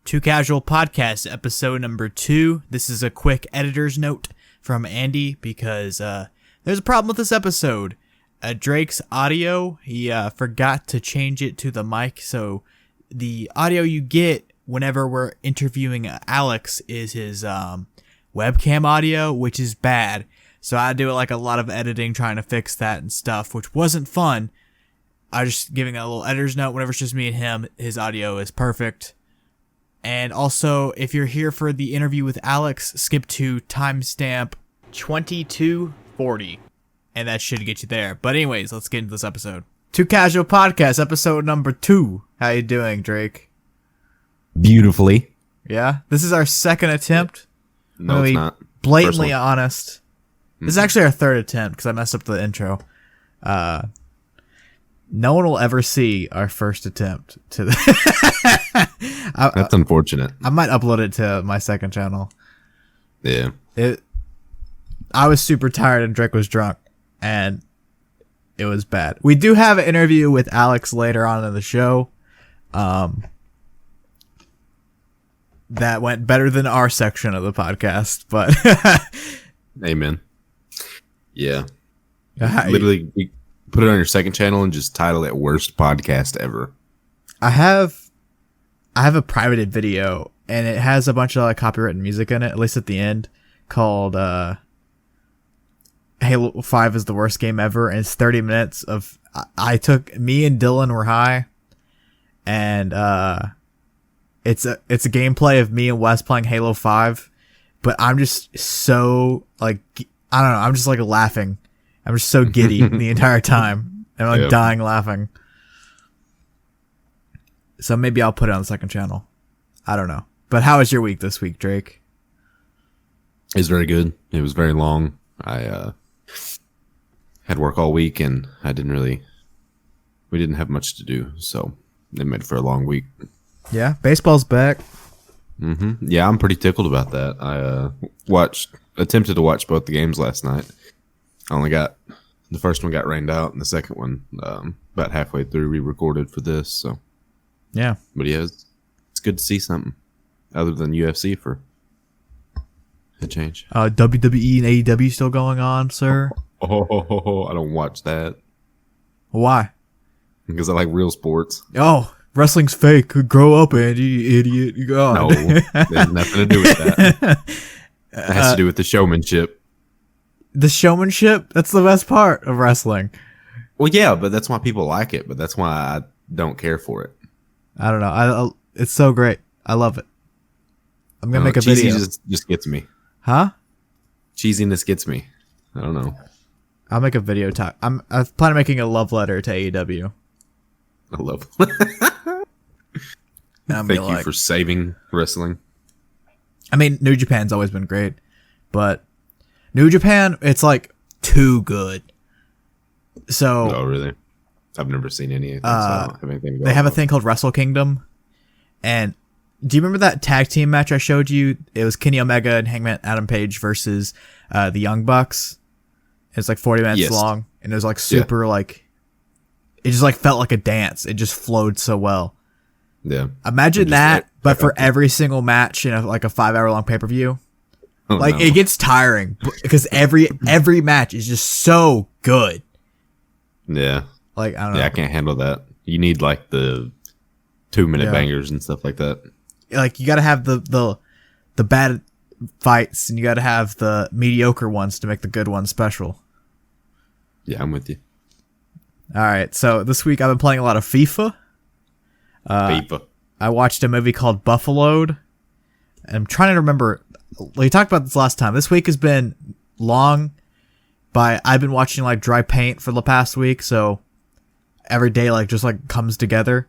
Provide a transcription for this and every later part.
Too Casual Podcast, episode number 2. This is a quick editor's note from Andy because there's a problem with this episode. Drake's audio, he forgot to change it to the mic, so the audio you get whenever we're interviewing Alex is his webcam audio, which is bad. So I do like a lot of editing trying to fix that and stuff, which wasn't fun. I just giving a little editor's note. Whenever it's just me and him, his audio is perfect. And also, if you're here for the interview with Alex, skip to timestamp 2240, and that should get you there. But anyways, let's get into this episode. Too Casual Podcast, episode number 2. How you doing, Drake? Beautifully. Yeah, this is our second attempt. No, it's not. Blatantly honest. This is actually our third attempt because I messed up the intro. No one will ever see our first attempt to That's unfortunate. I might upload it to my second channel. Yeah. I was super tired and Drake was drunk, and it was bad. We do have an interview with Alex later on in the show. That went better than our section of the podcast, but Amen. Yeah. Literally, we put it on your second channel and just title it "Worst Podcast Ever." I have a privated video, and it has a bunch of like copyrighted music in it, at least at the end, called Halo 5 is the worst game ever, and it's 30 minutes of me and Dylan were high, and it's a gameplay of me and Wes playing Halo 5, but I'm just so like, I don't know, I'm just like laughing. I'm just so giddy the entire time. I'm like dying laughing. So maybe I'll put it on the second channel. I don't know. But how was your week this week, Drake? It was very good. It was very long. I had work all week, and we didn't have much to do, so it made for a long week. Yeah, baseball's back. Yeah, I'm pretty tickled about that. I attempted to watch both the games last night. I only got the first one got rained out, and the second one about halfway through we recorded for this. So yeah, but yeah, it's good to see something other than UFC for a change. WWE and AEW still going on, sir? Oh, I don't watch that. Why? Because I like real sports. Oh, wrestling's fake. Grow up, Andy, you idiot. You go. No, it has nothing to do with that. It has to do with the showmanship. The showmanship? That's the best part of wrestling. Well, yeah, but that's why people like it. But that's why I don't care for it. I don't know. It's so great. I love it. I'm gonna make a video. Just gets me. Huh? Cheesiness gets me. I don't know. I'll make a video talk. I plan on making a love letter to AEW. I love. Thank you for saving wrestling. I mean, New Japan's always been great, but New Japan, it's like too good. So, oh really? I've never seen anything. So I don't have anything to go they have a thing called Wrestle Kingdom, and do you remember that tag team match I showed you? It was Kenny Omega and Hangman Adam Page versus the Young Bucks. It's like 40 minutes long, and it was like super like, it just like felt like a dance. It just flowed so well. Yeah. Imagine that, but for every single match in like a 5-hour long pay-per-view. Oh, like no. It gets tiring because every match is just so good. Yeah. Like I don't know. Yeah, I can't handle that. You need like the 2-minute bangers and stuff like that. Like you got to have the bad fights, and you got to have the mediocre ones to make the good ones special. Yeah, I'm with you. All right, so this week I've been playing a lot of FIFA. FIFA. I watched a movie called Buffaloed. And I'm trying to remember. We talked about this last time. This week has been long. I've been watching like dry paint for the past week, so every day like just like comes together.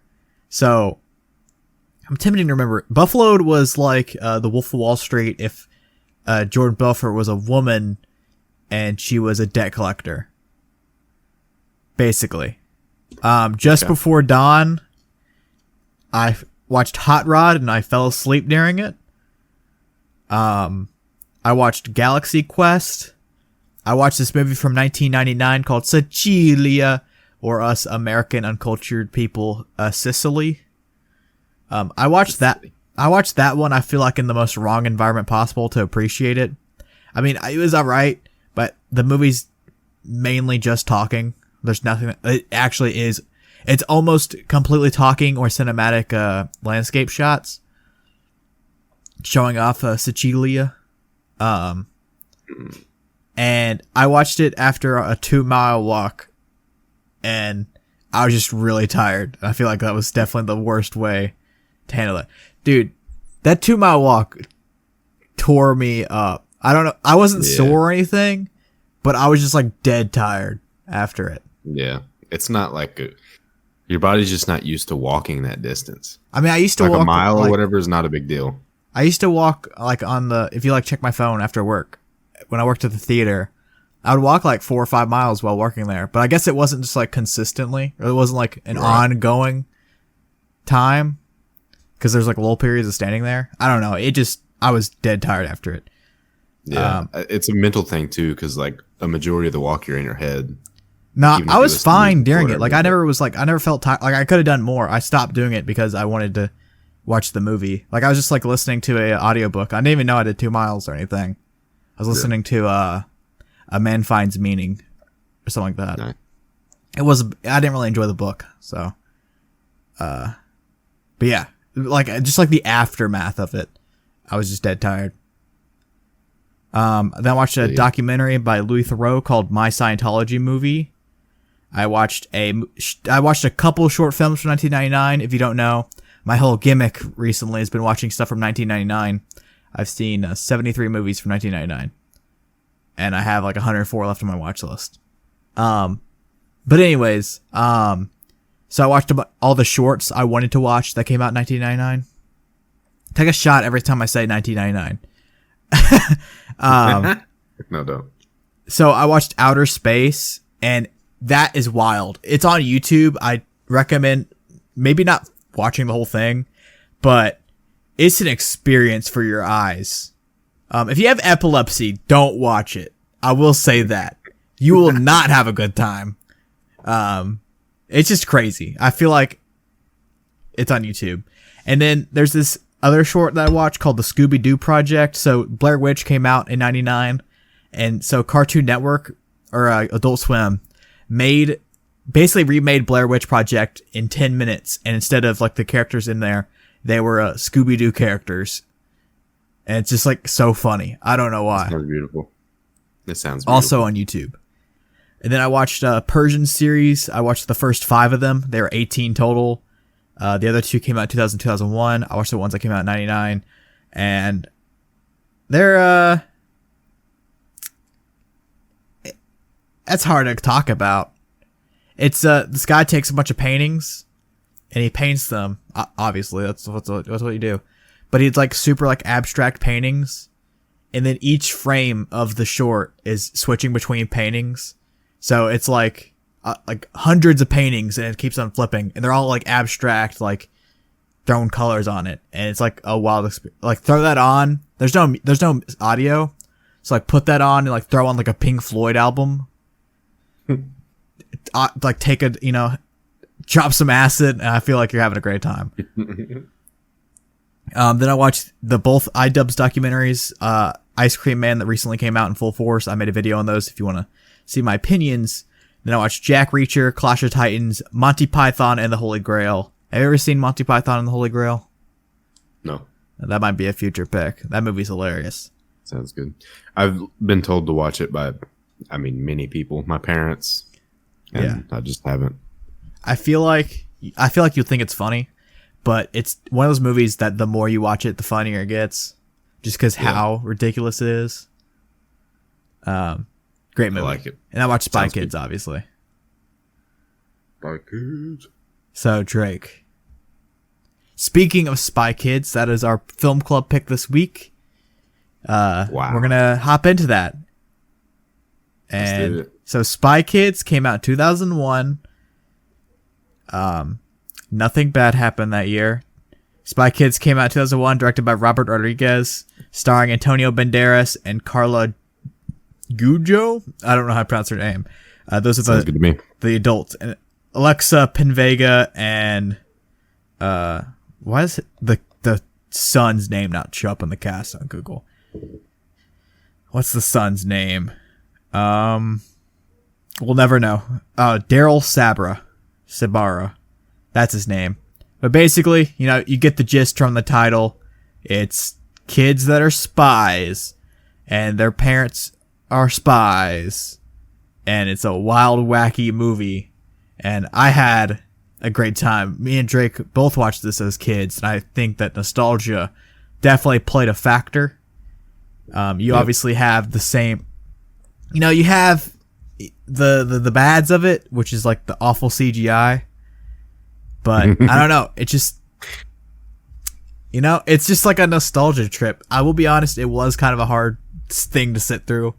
So I'm tempted to remember. Buffaloed was like the Wolf of Wall Street if Jordan Belfort was a woman and she was a debt collector. Basically. Just before dawn, I watched Hot Rod and I fell asleep during it. I watched Galaxy Quest. I watched this movie from 1999 called Sicilia, or Us American Uncultured People, Sicily. I watched that. I watched that one, I feel like, in the most wrong environment possible to appreciate it. I mean, it was alright, but the movie's mainly just talking. There's nothing. It actually is. It's almost completely talking or cinematic landscape shots showing off Sicilia. And I watched it after a 2-mile walk, and I was just really tired. I feel like that was definitely the worst way to handle it. Dude, that 2-mile walk tore me up. I don't know. I wasn't sore or anything, but I was just like dead tired after it. Yeah. It's not like your body's just not used to walking that distance. I mean, I used to like walk a mile like, or whatever is not a big deal. I used to walk like if you like check my phone after work, when I worked at the theater, I would walk like 4 or 5 miles while working there. But I guess it wasn't just like consistently, or it wasn't like an ongoing time, because there's like lull periods of standing there. I don't know. I was dead tired after it. Yeah, it's a mental thing too, because like a majority of the walk you're in your head. No, I was fine during it. Like I never felt tired. Like I could have done more. I stopped doing it because I wanted to watch the movie. Like I was just like listening to a audiobook. I didn't even know I did 2 miles or anything. I was listening to A Man Finds Meaning or something like that. Nice. I didn't really enjoy the book, so but yeah, like just like the aftermath of it, I was just dead tired. Then I watched a documentary by Louis Theroux called My Scientology Movie. I watched a couple short films from 1999. If you don't know, my whole gimmick recently has been watching stuff from 1999. I've seen 73 movies from 1999, and I have like 104 left on my watch list. But anyways, so I watched all the shorts I wanted to watch that came out in 1999. Take a shot every time I say 1999. No, don't. So I watched Outer Space, and that is wild. It's on YouTube. I recommend maybe not watching the whole thing, but it's an experience for your eyes. If you have epilepsy, don't watch it. I will say that. You will not have a good time. It's just crazy. I feel like it's on YouTube. And then there's this other short that I watched called The Scooby-Doo Project. So Blair Witch came out in 99. And so Cartoon Network, or Adult Swim, basically remade Blair Witch Project in 10 minutes. And instead of like the characters in there, they were Scooby-Doo characters. And it's just like so funny. I don't know why. It sounds beautiful. It sounds beautiful. Also on YouTube. And then I watched a Persian series. I watched the first 5 of them. There were 18 total. The other 2 came out in 2000, 2001. I watched the ones that came out in 99. And they're, that's hard to talk about. It's, this guy takes a bunch of paintings and he paints them. Obviously, that's what you do. But he's like super like abstract paintings. And then each frame of the short is switching between paintings. So it's like hundreds of paintings, and it keeps on flipping, and they're all like abstract, like throwing colors on it, and it's like a wild experience. Like throw that on. There's no audio, so like put that on and like throw on like a Pink Floyd album. Like take drop some acid, and I feel like you're having a great time. Then I watched both iDubbbz documentaries, Ice Cream Man that recently came out in full force. I made a video on those if you want to see my opinions. Then I watched Jack Reacher, Clash of Titans, Monty Python, and the Holy Grail. Have you ever seen Monty Python and the Holy Grail? No. That might be a future pick. That movie's hilarious. Sounds good. I've been told to watch it by, many people. My parents. And I just haven't. I feel like you'll think it's funny, but it's one of those movies that the more you watch it, the funnier it gets. Just because how ridiculous it is. Great movie. I like it. And I watched Spy Kids, obviously. Spy Kids. So, Drake. Speaking of Spy Kids, that is our film club pick this week. Wow. We're going to hop into that. And so Spy Kids came out in 2001. Nothing bad happened that year. Spy Kids came out in 2001, directed by Robert Rodriguez, starring Antonio Banderas and Carla Gujo. I don't know how to pronounce her name. Those are the adults. And Alexa Pinvega and why is the son's name not show up in the cast on Google. What's the son's name? We'll never know. Daryl Sabara. That's his name. But basically, you get the gist from the title. It's kids that are spies, and their parents are spies, and it's a wild, wacky movie. And I had a great time. Me and Drake both watched this as kids, and I think that nostalgia definitely played a factor. You obviously have the same, you have the bads of it, which is like the awful CGI, but I don't know. It just, it's just like a nostalgia trip. I will be honest, it was kind of a hard thing to sit through.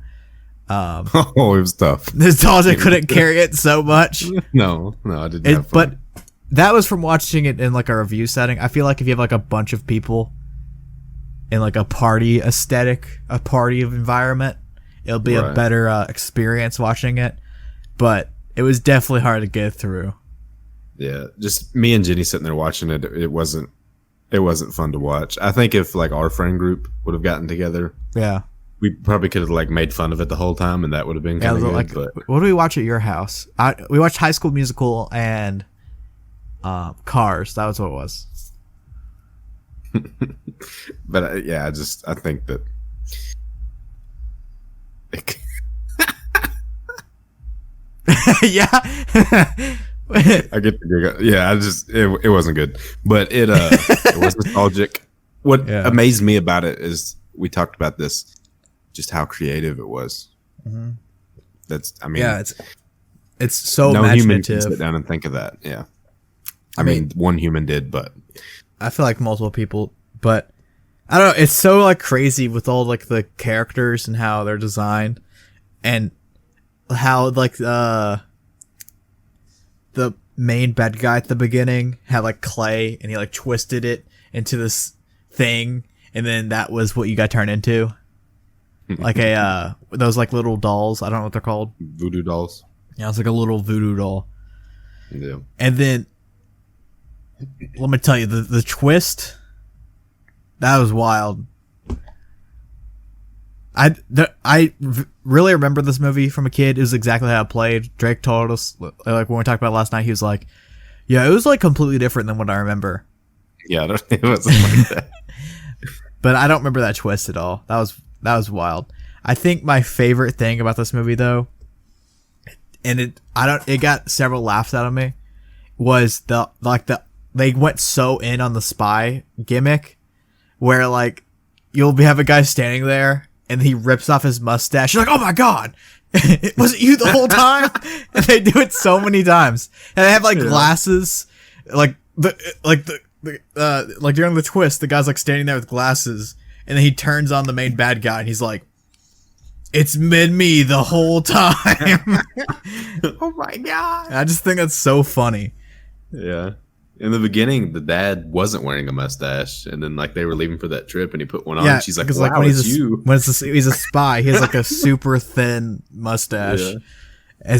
It was tough. Nostalgia couldn't carry it so much. No, I didn't have fun. But that was from watching it in like a review setting. I feel like if you have like a bunch of people in like a party aesthetic, a party of environment, it'll be a better experience watching it. But it was definitely hard to get through. Yeah, just me and Jenny sitting there watching it. It wasn't fun to watch. I think if like our friend group would have gotten together, we probably could have like made fun of it the whole time, and that would have been kind of good. Like, but what do we watch at your house? We watched High School Musical and Cars. That was what it was. But I think that yeah. I get the it wasn't good, but it was nostalgic. What amazed me about it is we talked about this, just how creative it was. Mm-hmm. It's so no imaginative. Human can sit down and think of that. Yeah, I mean one human did, but I feel like multiple people, but I don't know. It's so like crazy with all like the characters and how they're designed, and how like the main bad guy at the beginning had like clay, and he like twisted it into this thing, and then that was what you got turned into. Like those like little dolls. I don't know what they're called. Voodoo dolls. Yeah, it's like a little voodoo doll. Yeah. And then let me tell you, the twist, that was wild. I really remember this movie from a kid. It was exactly how it played. Drake told us, like when we talked about it last night, he was like, yeah, it was like completely different than what I remember. Yeah, it wasn't like that. But I don't remember that twist at all. That was wild. I think my favorite thing about this movie though, and it got several laughs out of me, was they went so in on the spy gimmick where like you'll have a guy standing there and he rips off his mustache. You're like, oh my god, was it you the whole time? And they do it so many times, and they have like glasses, like during the twist, the guy's like standing there with glasses, and then he turns on the main bad guy, and he's like, "It's been me the whole time." Oh my god! I just think that's so funny. Yeah. In the beginning, the dad wasn't wearing a mustache, and then like they were leaving for that trip, and he put one on. And she's like, "Wow, when it's you." When he's a spy, he has like a super thin mustache. Yeah.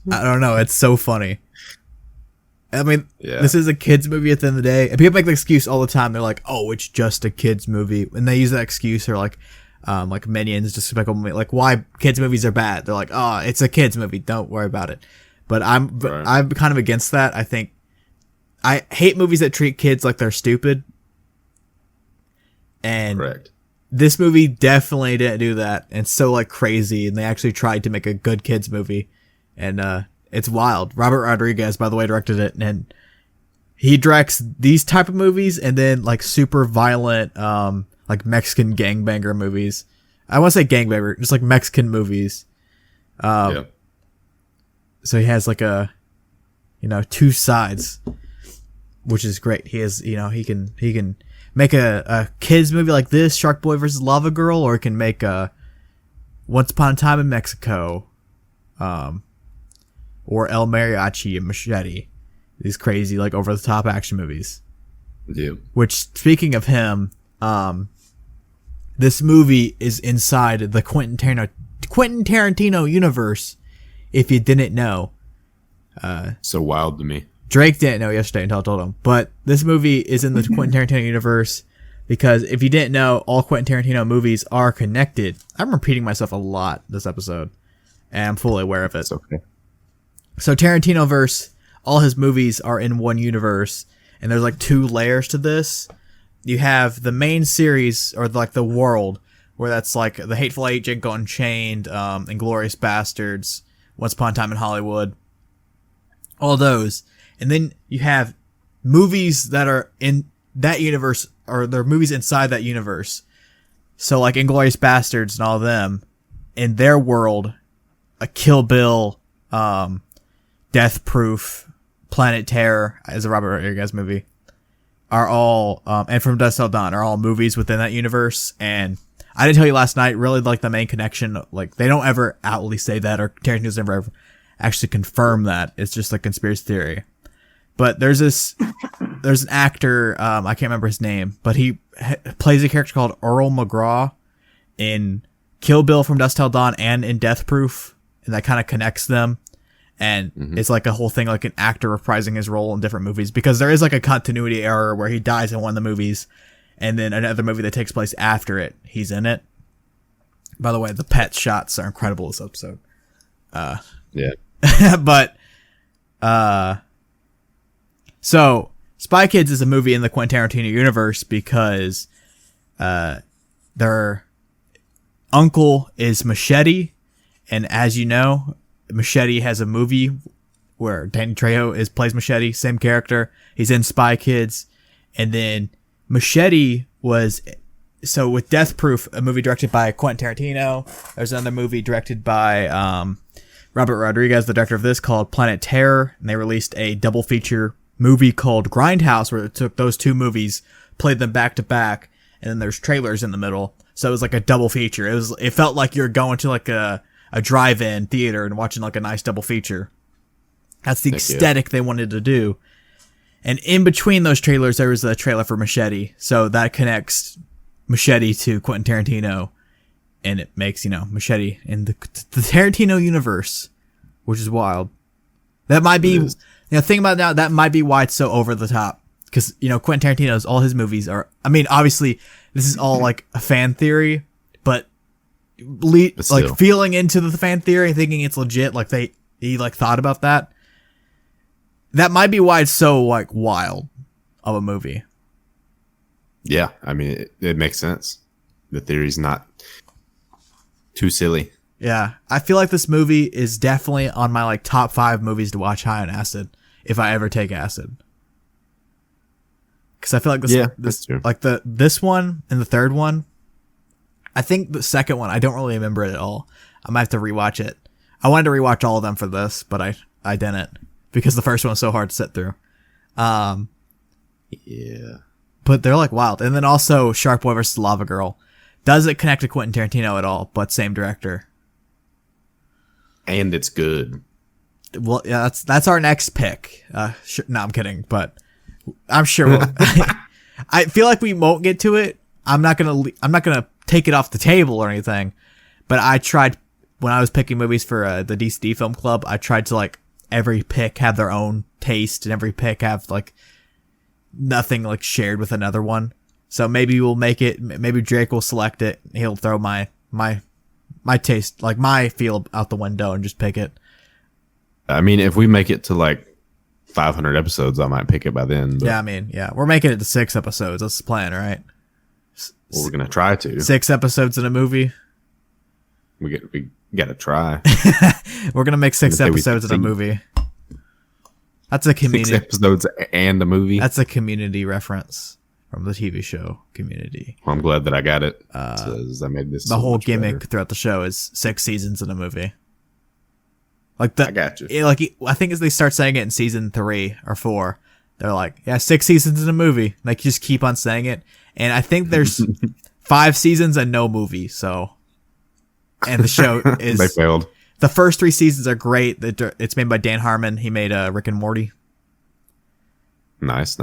I don't know. It's so funny. I mean, this is a kids movie at the end of the day. And people make the excuse all the time. They're like, "Oh, it's just a kids movie," and they use that excuse. They're like Minions, Despicable Me. Like, why kids movies are bad? They're like, "Oh, it's a kids movie. Don't worry about it." But I'm kind of against that. I think I hate movies that treat kids like they're stupid. And correct. This movie definitely didn't do that. And so like crazy. And they actually tried to make a good kids movie. And it's wild. Robert Rodriguez, by the way, directed it. And he directs these type of movies and then like super violent, like Mexican gangbanger movies. I want to say gangbanger, just like Mexican movies. So he has like two sides, which is great. He has, he can make a kids movie like this, Shark Boy versus Lava Girl, or he can make a Once Upon a Time in Mexico, or El Mariachi and Machete. These crazy, like over the top action movies. Yeah. Which, speaking of him, this movie is inside the Quentin Tarantino universe. If you didn't know, so wild to me. Drake didn't know yesterday until I told him. But this movie is in the Quentin Tarantino universe because if you didn't know, all Quentin Tarantino movies are connected. I'm repeating myself a lot this episode, and I'm fully aware of it. It's okay. So Tarantino-verse, all his movies are in one universe, and there's like 2 layers to this. You have the main series, or like the world, where that's like The Hateful Eight, Django Unchained, Inglourious Bastards, Once Upon a Time in Hollywood, all those. And then you have movies that are in that universe, or they're movies inside that universe. So like Inglourious Bastards and all of them, in their world, a Kill Bill, Death Proof, Planet Terror, as a Robert Rodriguez movie, are all, and From Dusk Till Dawn are all movies within that universe. And I didn't tell you last night, really like the main connection, like they don't ever outwardly say that, or Tarantino's never ever actually confirm that. It's just a conspiracy theory. But there's an actor, I can't remember his name, but he plays a character called Earl McGraw in Kill Bill, From Dusk Till Dawn, and in Death Proof, and that kind of connects them. And it's like a whole thing, like an actor reprising his role in different movies, because there is like a continuity error where he dies in one of the movies, and then another movie that takes place after it, he's in it. By the way, the pet shots are incredible this episode. Yeah. But, so Spy Kids is a movie in the Quentin Tarantino universe because, their uncle is Machete. And as you know, Machete has a movie where Danny Trejo plays Machete, same character. He's in Spy Kids. And then Machete was, so with Death Proof, a movie directed by Quentin Tarantino. There's another movie directed by Robert Rodriguez, the director of this, called Planet Terror. And they released a double feature movie called Grindhouse, where it took those 2 movies, played them back to back, and then there's trailers in the middle. So it was like a double feature. It felt like you're going to like a drive-in theater and watching like a nice double feature. That's the aesthetic they wanted to do. And in between those trailers, there was a trailer for Machete. So that connects Machete to Quentin Tarantino. And it makes, Machete in the Tarantino universe, which is wild. That might be, think about it now, that might be why it's so over the top. Because, Quentin Tarantino's, all his movies are, I mean, obviously, this is all like a fan theory, but like feeling into the fan theory, thinking it's legit, like he like thought about that. That might be why it's so like wild of a movie. Yeah, I mean, it makes sense. The theory's not too silly. Yeah, I feel like this movie is definitely on my like top 5 movies to watch high on acid if I ever take acid. Because I feel like this one and the third one, I think the second one, I don't really remember it at all. I might have to rewatch it. I wanted to rewatch all of them for this, but I didn't because the first one was so hard to sit through. Yeah. But they're like wild. And then also Shark Boy vs. Lava Girl. Doesn't connect to Quentin Tarantino at all, but same director. And it's good. Well, yeah, that's our next pick. No, I'm kidding, but I'm sure I feel like we won't get to it. I'm not gonna take it off the table or anything, but I tried when I was picking movies for the DCD Film Club. I tried to like every pick have their own taste, and every pick have like nothing like shared with another one. So maybe we'll make it. Maybe Drake will select it. He'll throw my taste, like my feel, out the window and just pick it. I mean, if we make it to like 500 episodes, I might pick it by then. But yeah, I mean, yeah, we're making it to 6 episodes. That's the plan, right? Well, we're gonna try to 6 episodes in a movie. We gotta try. We're gonna make 6 episodes in a movie. That's a community. 6 episodes and a movie. That's a Community reference from the TV show Community. Well, I'm glad that I got it. I made this. The whole gimmick throughout the show is 6 seasons in a movie. Like I got you. I think as they start saying it in season 3 or 4, they're like, yeah, 6 seasons in a movie. Like, just keep on saying it. And I think there's 5 seasons and no movie. So, and the show is they failed. The first 3 seasons are great. It's made by Dan Harmon. He made Rick and Morty. Nice.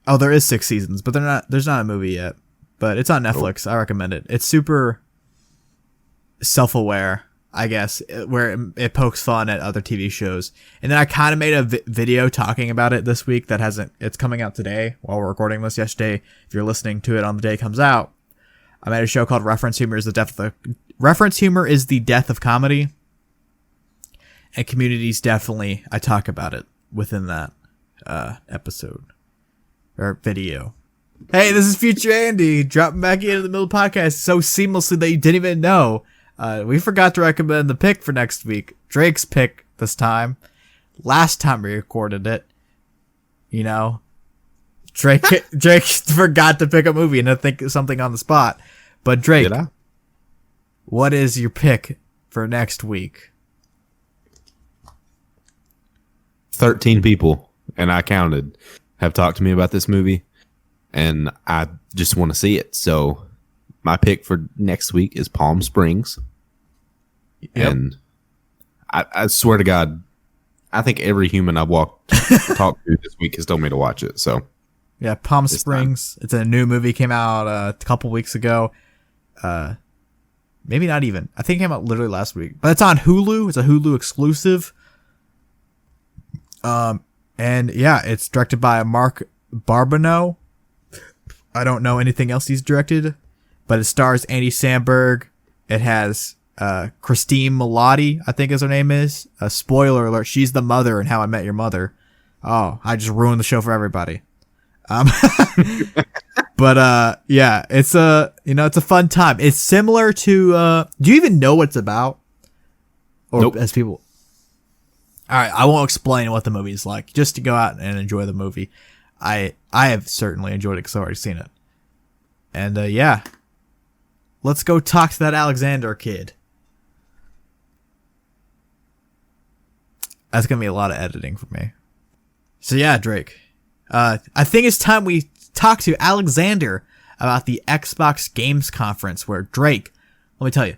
Oh, there is 6 seasons, but there's not a movie yet. But it's on Netflix. I recommend it. It's super self-aware. I guess, where it pokes fun at other TV shows. And then I kind of made a video talking about it this week that it's coming out today while we're recording this. Yesterday, if you're listening to it on the day it comes out, I made a show called Reference Humor is the Death of Comedy. And Community's definitely, I talk about it within that episode or video. Hey, this is Future Andy dropping back into the middle of the podcast so seamlessly that you didn't even know. We forgot to recommend the pick for next week. Drake's pick this time. Last time we recorded it, Drake forgot to pick a movie and to think of something on the spot. But Drake, what is your pick for next week? 13 people, and I counted, have talked to me about this movie, and I just want to see it. So my pick for next week is Palm Springs. Yep. And I swear to God, I think every human I've talked to this week has told me to watch it. So yeah, Palm Springs. It's a new movie, came out a couple weeks ago. Maybe not even. I think it came out literally last week. But it's on Hulu. It's a Hulu exclusive. And yeah, it's directed by Mark Barbaneau. I don't know anything else he's directed, but it stars Andy Samberg. It has Christine Milioti, I think is her name is. Spoiler alert, she's the mother in How I Met Your Mother. Oh, I just ruined the show for everybody. But yeah, it's a fun time. It's similar to do you even know what it's about? Or nope. As people. All right, I won't explain what the movie is like. Just to go out and enjoy the movie. I have certainly enjoyed it because I've already seen it. And yeah, let's go talk to that Alexander kid. That's gonna be a lot of editing for me. So yeah, Drake. I think it's time we talk to Alexander about the Xbox Games Conference where Drake, let me tell you,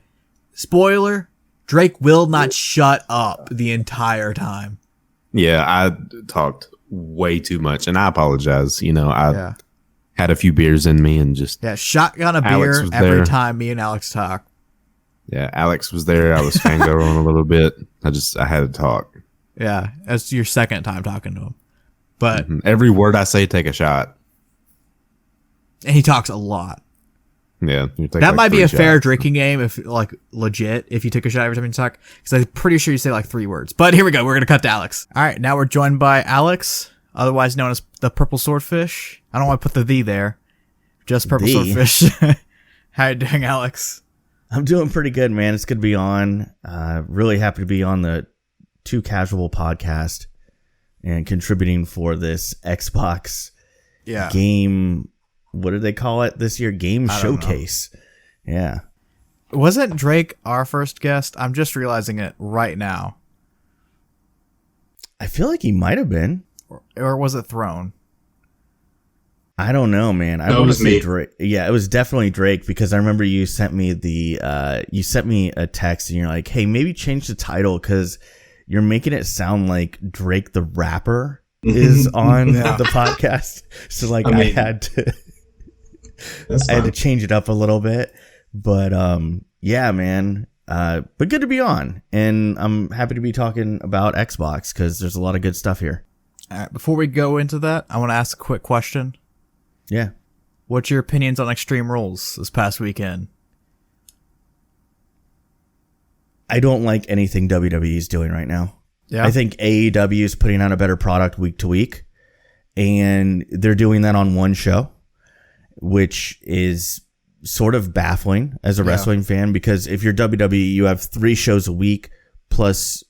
spoiler, Drake will not shut up the entire time. Yeah, I talked way too much, and I apologize. I had a few beers in me and just... Yeah, shotgun a beer every time me and Alex talk. Yeah, Alex was there. I was fangirling a little bit. I had to talk. Yeah, that's your second time talking to him. But every word I say, take a shot. And he talks a lot. Yeah, that might be a fair drinking game if legit if you took a shot every time you talk, because I'm pretty sure you say 3 words. But here we go, we're gonna cut to Alex. All right, now we're joined by Alex, otherwise known as the PurpleSwordfish. I don't want to put the "the" there, just PurpleSwordfish. How you doing, Alex? I'm doing pretty good, man. It's good to be on. Really happy to be on the Too Casual podcast and contributing for this Xbox game. What did they call it this year? Game Showcase. Yeah. Wasn't Drake our first guest? I'm just realizing it right now. I feel like he might have been. Or was it Throne? I don't know, man. I want to say Drake. Yeah, it was definitely Drake because I remember you sent me a text and you're like, hey, maybe change the title because you're making it sound like Drake the rapper is on the podcast. So I had to... I had to change it up a little bit, but yeah, man. But good to be on, and I'm happy to be talking about Xbox because there's a lot of good stuff here. All right, before we go into that, I want to ask a quick question. Yeah, what's your opinions on Extreme Rules this past weekend? I don't like anything WWE is doing right now. Yeah, I think AEW is putting out a better product week to week, and they're doing that on one show, which is sort of baffling as a wrestling fan, because if you're WWE, you have 3 shows a week plus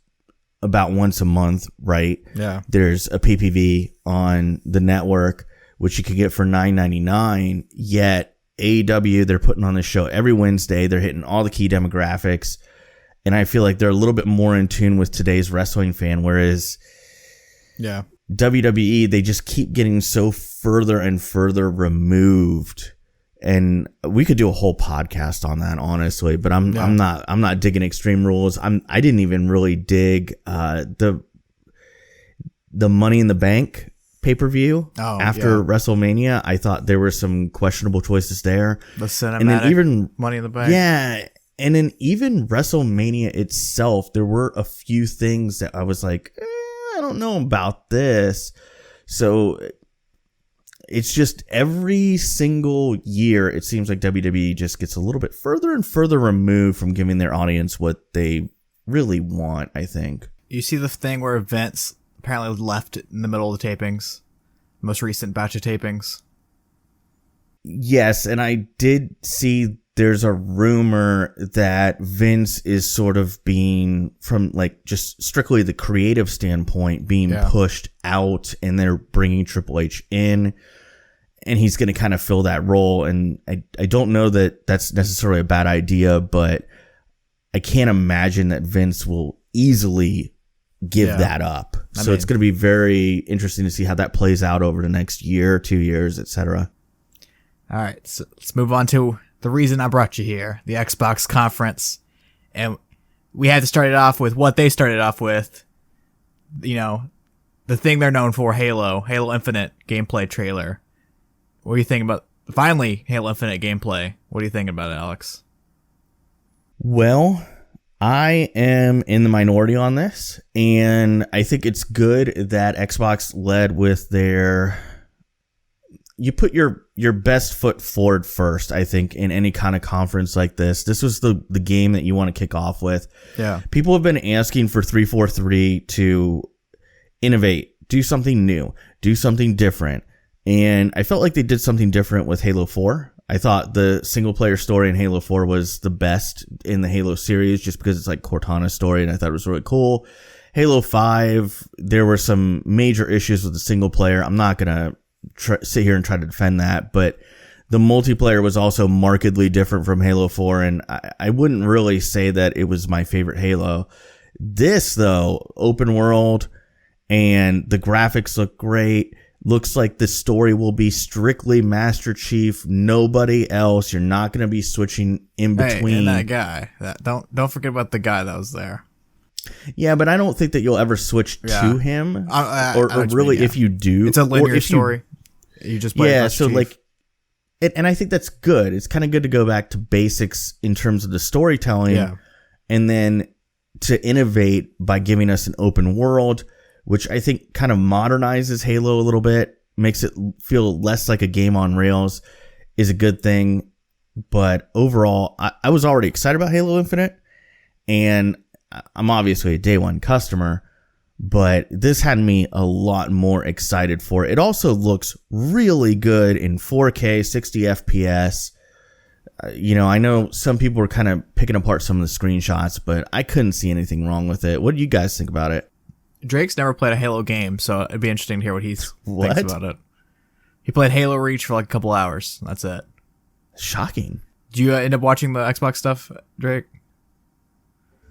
about once a month, right? Yeah. There's a PPV on the network, which you could get for $9.99. Yet AEW, they're putting on this show every Wednesday. They're hitting all the key demographics. And I feel like they're a little bit more in tune with today's wrestling fan, whereas WWE, they just keep getting so further and further removed. And we could do a whole podcast on that, honestly, but I'm not digging Extreme Rules. I didn't even really dig the Money in the Bank pay-per-view after WrestleMania. I thought there were some questionable choices there. The cinematic and then even Money in the Bank. Yeah. And in even WrestleMania itself, there were a few things that I was like, I don't know about this. So it's just every single year, it seems like WWE just gets a little bit further and further removed from giving their audience what they really want, I think. You see the thing where Vince apparently left in the middle of the tapings? Most recent batch of tapings? Yes, and I did see there's a rumor that Vince is sort of being, from like just strictly the creative standpoint, being pushed out, and they're bringing Triple H in, and he's going to kind of fill that role. And I don't know that that's necessarily a bad idea, but I can't imagine that Vince will easily give that up. So it's going to be very interesting to see how that plays out over the next year, 2 years, etc. All right, so let's move on to the reason I brought you here, the Xbox conference. And we had to start it off with what they started off with. You know, the thing they're known for, Halo Infinite gameplay trailer. What do you think about, finally, Halo Infinite gameplay? What do you think about it, Alex? Well, I am in the minority on this, and I think it's good that Xbox led with their... You put your best foot forward first, I think, in any kind of conference like this. This was the game that you want to kick off with. Yeah. People have been asking for 343 to innovate, do something new, do something different. And I felt like they did something different with Halo 4. I thought the single player story in Halo 4 was the best in the Halo series just because it's like Cortana's story, and I thought it was really cool. Halo 5, there were some major issues with the single player. I'm not going to sit here and try to defend that, but the multiplayer was also markedly different from Halo 4, and I wouldn't really say that it was my favorite Halo. This, though, open world, and the graphics look great. Looks like the story will be strictly Master Chief, nobody else. You're not going to be switching in between. Hey, and that guy. Don't forget about the guy that was there. Yeah, but I don't think that you'll ever switch to him. Or really, mean, if you do, it's a linear story. You just play Master Chief. Like, and I think that's good. It's kind of good to go back to basics in terms of the storytelling, and then to innovate by giving us an open world, which I think kind of modernizes Halo a little bit, makes it feel less like a game on rails, is a good thing. But overall, I was already excited about Halo Infinite, and I'm obviously a day one customer, but this had me a lot more excited for it. It also looks really good in 4K, 60 FPS. I know some people were kind of picking apart some of the screenshots, but I couldn't see anything wrong with it. What do you guys think about it? Drake's never played a Halo game, so it'd be interesting to hear what he thinks about it. He played Halo Reach for like a couple hours. That's it. Shocking. Did you end up watching the Xbox stuff, Drake?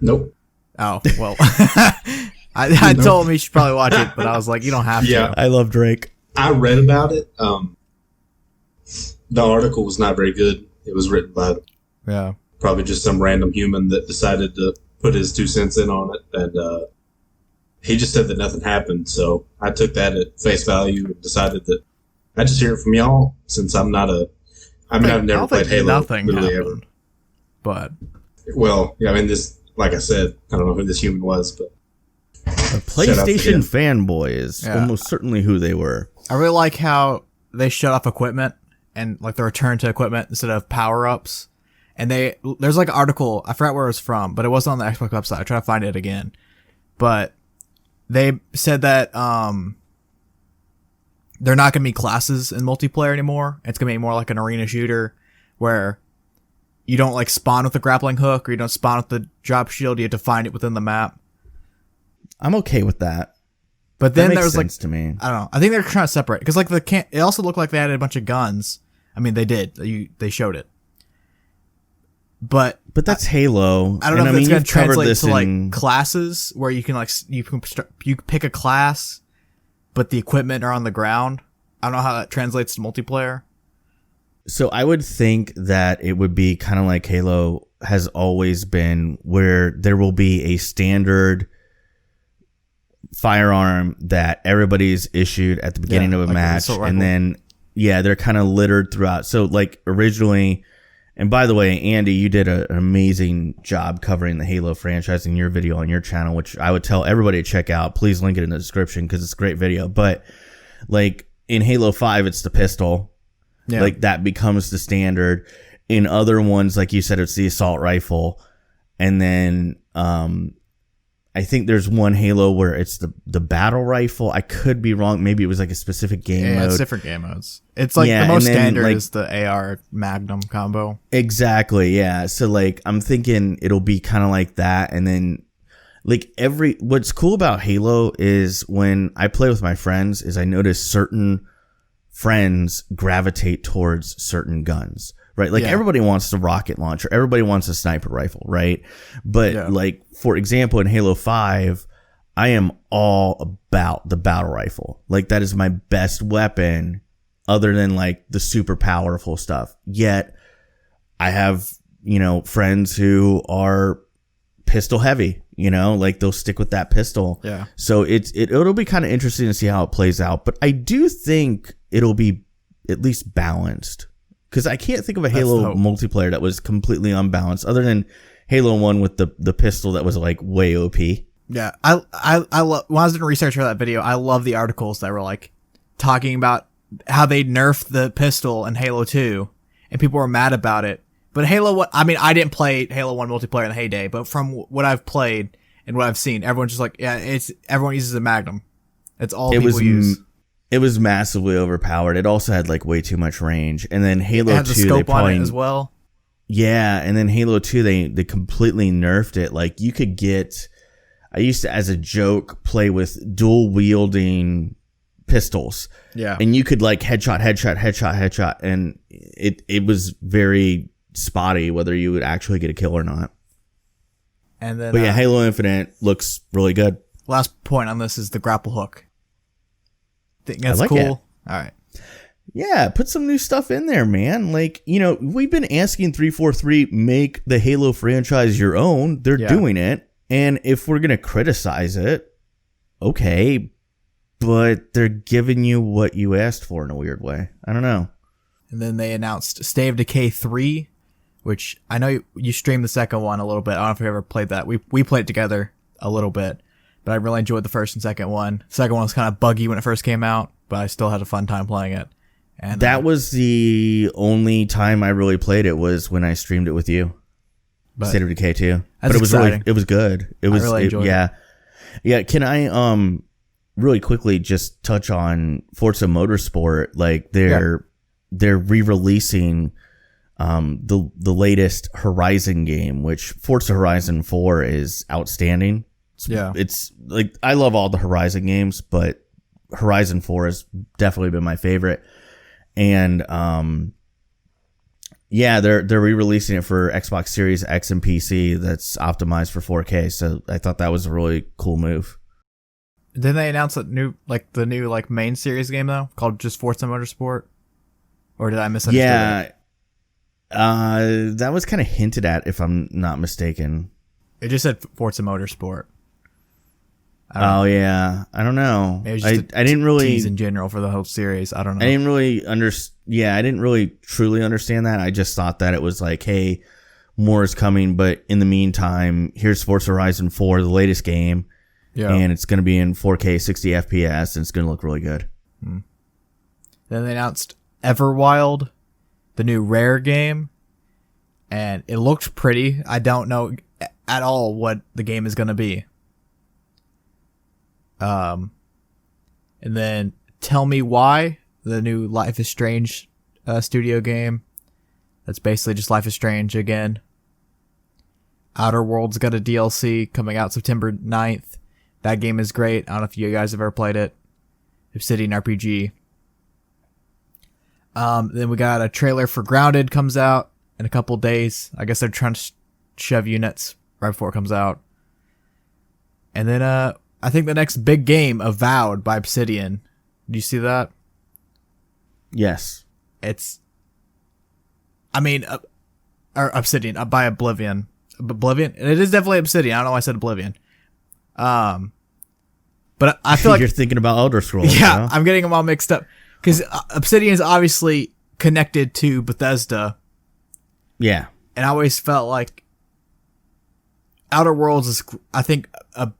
Nope. Oh, well. I told him he should probably watch it, but I was like, you don't have to. I love Drake. I read about it. The article was not very good. It was written by probably just some random human that decided to put his 2 cents in on it, and he just said that nothing happened. So I took that at face value and decided that I just hear it from y'all, since I'm not I've never played Halo. Nothing literally happened, ever. But this, like I said, I don't know who this human was, but a PlayStation fanboy is almost certainly who they were. I really like how they shut off equipment and like the return to equipment instead of power-ups. And there's like an article, I forgot where it was from, but it wasn't on the Xbox website. I try to find it again. But they said that they're not going to be classes in multiplayer anymore. It's going to be more like an arena shooter where you don't like spawn with the grappling hook, or you don't spawn with the drop shield. You have to find it within the map. I'm okay with that. But then there was to me. I don't know. I think they're trying to separate, because like it also looked like they had a bunch of guns. I mean, they did. They showed it. But that's Halo. I don't know if it's going to translate to like classes where you can like you pick a class, but the equipment are on the ground. I don't know how that translates to multiplayer. So I would think that it would be kind of like Halo has always been, where there will be a standard firearm that everybody's issued at the beginning of a match, and then they're kind of littered throughout. So like originally And by the way, Andy, you did an amazing job covering the Halo franchise in your video on your channel, which I would tell everybody to check out. Please link it in the description because it's a great video. But like in Halo 5, it's the pistol. Yeah. Like that becomes the standard. In other ones, like you said, it's the assault rifle. And then I think there's one Halo where it's the battle rifle. I could be wrong. Maybe it was like a specific game mode. It's different game modes. It's like the most standard is the AR Magnum combo. Exactly, yeah. So like I'm thinking it'll be kind of like that. And then like what's cool about Halo is when I play with my friends is I notice certain friends gravitate towards certain guns. Right, like everybody wants the rocket launcher, everybody wants a sniper rifle, right? But like for example, in Halo 5, I am all about the battle rifle. Like that is my best weapon, other than like the super powerful stuff. Yet, I have friends who are pistol heavy. Like they'll stick with that pistol. Yeah. So it'll be kind of interesting to see how it plays out. But I do think it'll be at least balanced. Because I can't think of a Halo multiplayer that was completely unbalanced, other than Halo 1 with the pistol that was like way OP. Yeah, I love, when I was doing research for that video, I love the articles that were like talking about how they nerfed the pistol in Halo 2, and people were mad about it. But Halo 1, I mean, I didn't play Halo 1 multiplayer in the heyday, but from what I've played and what I've seen, everyone's just like, everyone uses a Magnum. That's all people use. It was massively overpowered. It also had like way too much range. And then Halo 2, had the scope on it as well. Yeah, and then Halo 2, they completely nerfed it. Like you could I used to, as a joke, play with dual wielding pistols. Yeah. And you could like headshot, and it was very spotty whether you would actually get a kill or not. And then, but yeah, Halo Infinite looks really good. Last point on this is the grapple hook. Think that's like cool. It. All right. Yeah, put some new stuff in there, man. Like, we've been asking 343 make the Halo franchise your own. They're doing it. And if we're going to criticize it, okay, but they're giving you what you asked for in a weird way. I don't know. And then they announced State of Decay 3, which I know you streamed the second one a little bit. I don't know if you ever played that. We played it together a little bit. But I really enjoyed the first and second one. The second one was kind of buggy when it first came out, but I still had a fun time playing it. And that was the only time I really played it was when I streamed it with you. State of Decay 2. But it was exciting. It was good. It was I really enjoyed it. Yeah, can I really quickly just touch on Forza Motorsport? Like they're re-releasing the latest Horizon game, which Forza Horizon 4 is outstanding. It's like I love all the Horizon games, but Horizon 4 has definitely been my favorite. And they're re-releasing it for Xbox Series X and PC that's optimized for 4K. So I thought that was a really cool move. Didn't they announce the new main series game though, called just Forza Motorsport? Or did I misunderstand? Yeah. That was kind of hinted at, if I'm not mistaken. It just said Forza Motorsport. Yeah, I don't know. It was just I didn't really tease in general for the whole series. I don't know. I didn't really I didn't really truly understand that. I just thought that it was like, hey, more is coming, but in the meantime, here's Forza Horizon 4, the latest game, and it's going to be in 4K 60 FPS, and it's going to look really good. Then they announced Everwild, the new Rare game, and it looked pretty. I don't know at all what the game is going to be. And then Tell Me Why, the new Life is Strange studio game. That's basically just Life is Strange again. Outer Worlds got a DLC coming out September 9th. That game is great. I don't know if you guys have ever played it. Obsidian RPG. Then we got a trailer for Grounded comes out in a couple days. I guess they're trying to shove units right before it comes out. And then I think the next big game, Avowed by Obsidian. Do you see that? Yes. Or Obsidian, by Oblivion. Oblivion? It is definitely Obsidian. I don't know why I said Oblivion. But I feel like you're thinking about Elder Scrolls. Yeah, huh? I'm getting them all mixed up. Because Obsidian is obviously connected to Bethesda. Yeah. And I always felt like Outer Worlds is, I think, a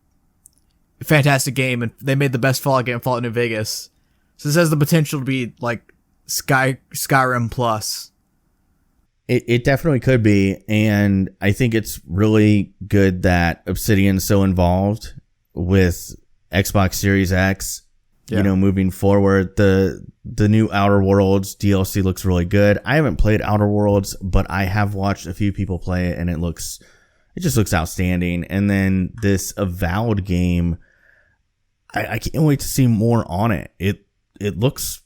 fantastic game, and they made the best Fallout game, Fallout New Vegas. So this has the potential to be like Skyrim plus. It definitely could be, and I think it's really good that Obsidian's so involved with Xbox Series X. Yeah. You know, moving forward, the new Outer Worlds DLC looks really good. I haven't played Outer Worlds, but I have watched a few people play it, and it just looks outstanding. And then this Avowed game, I can't wait to see more on it. It looks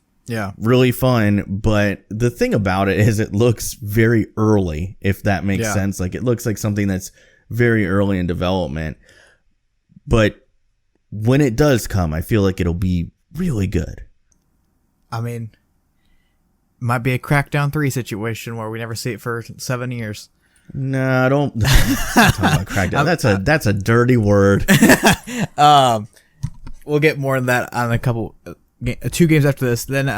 really fun, but the thing about it is it looks very early, if that makes sense. Like, it looks like something that's very early in development, but when it does come, I feel like it'll be really good. I mean, might be a Crackdown 3 situation where we never see it for 7 years. No, don't talk about Crackdown. That's a dirty word. We'll get more on that on a couple 2 games after this. Then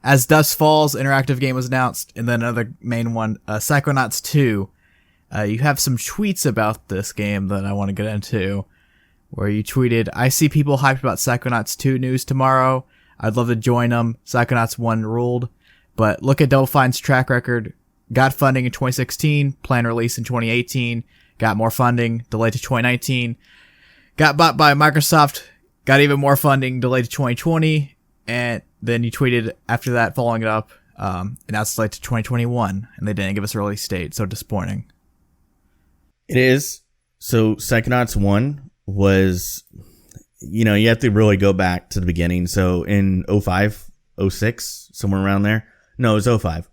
As Dusk Falls interactive game was announced, and then another main one, Psychonauts 2. You have some tweets about this game that I want to get into, where you tweeted, "I see people hyped about Psychonauts 2 news tomorrow. I'd love to join them. Psychonauts 1 ruled. But look at Double Fine's track record. Got funding in 2016, planned release in 2018, got more funding, delayed to 2019. Got bought by Microsoft, got even more funding, delayed to 2020. And then you tweeted after that, following it up, and that's delayed to 2021. And they didn't give us a release date. So disappointing." It is. So Psychonauts 1 was, you know, you have to really go back to the beginning. So in 05, 06, somewhere around there. No, it was 05.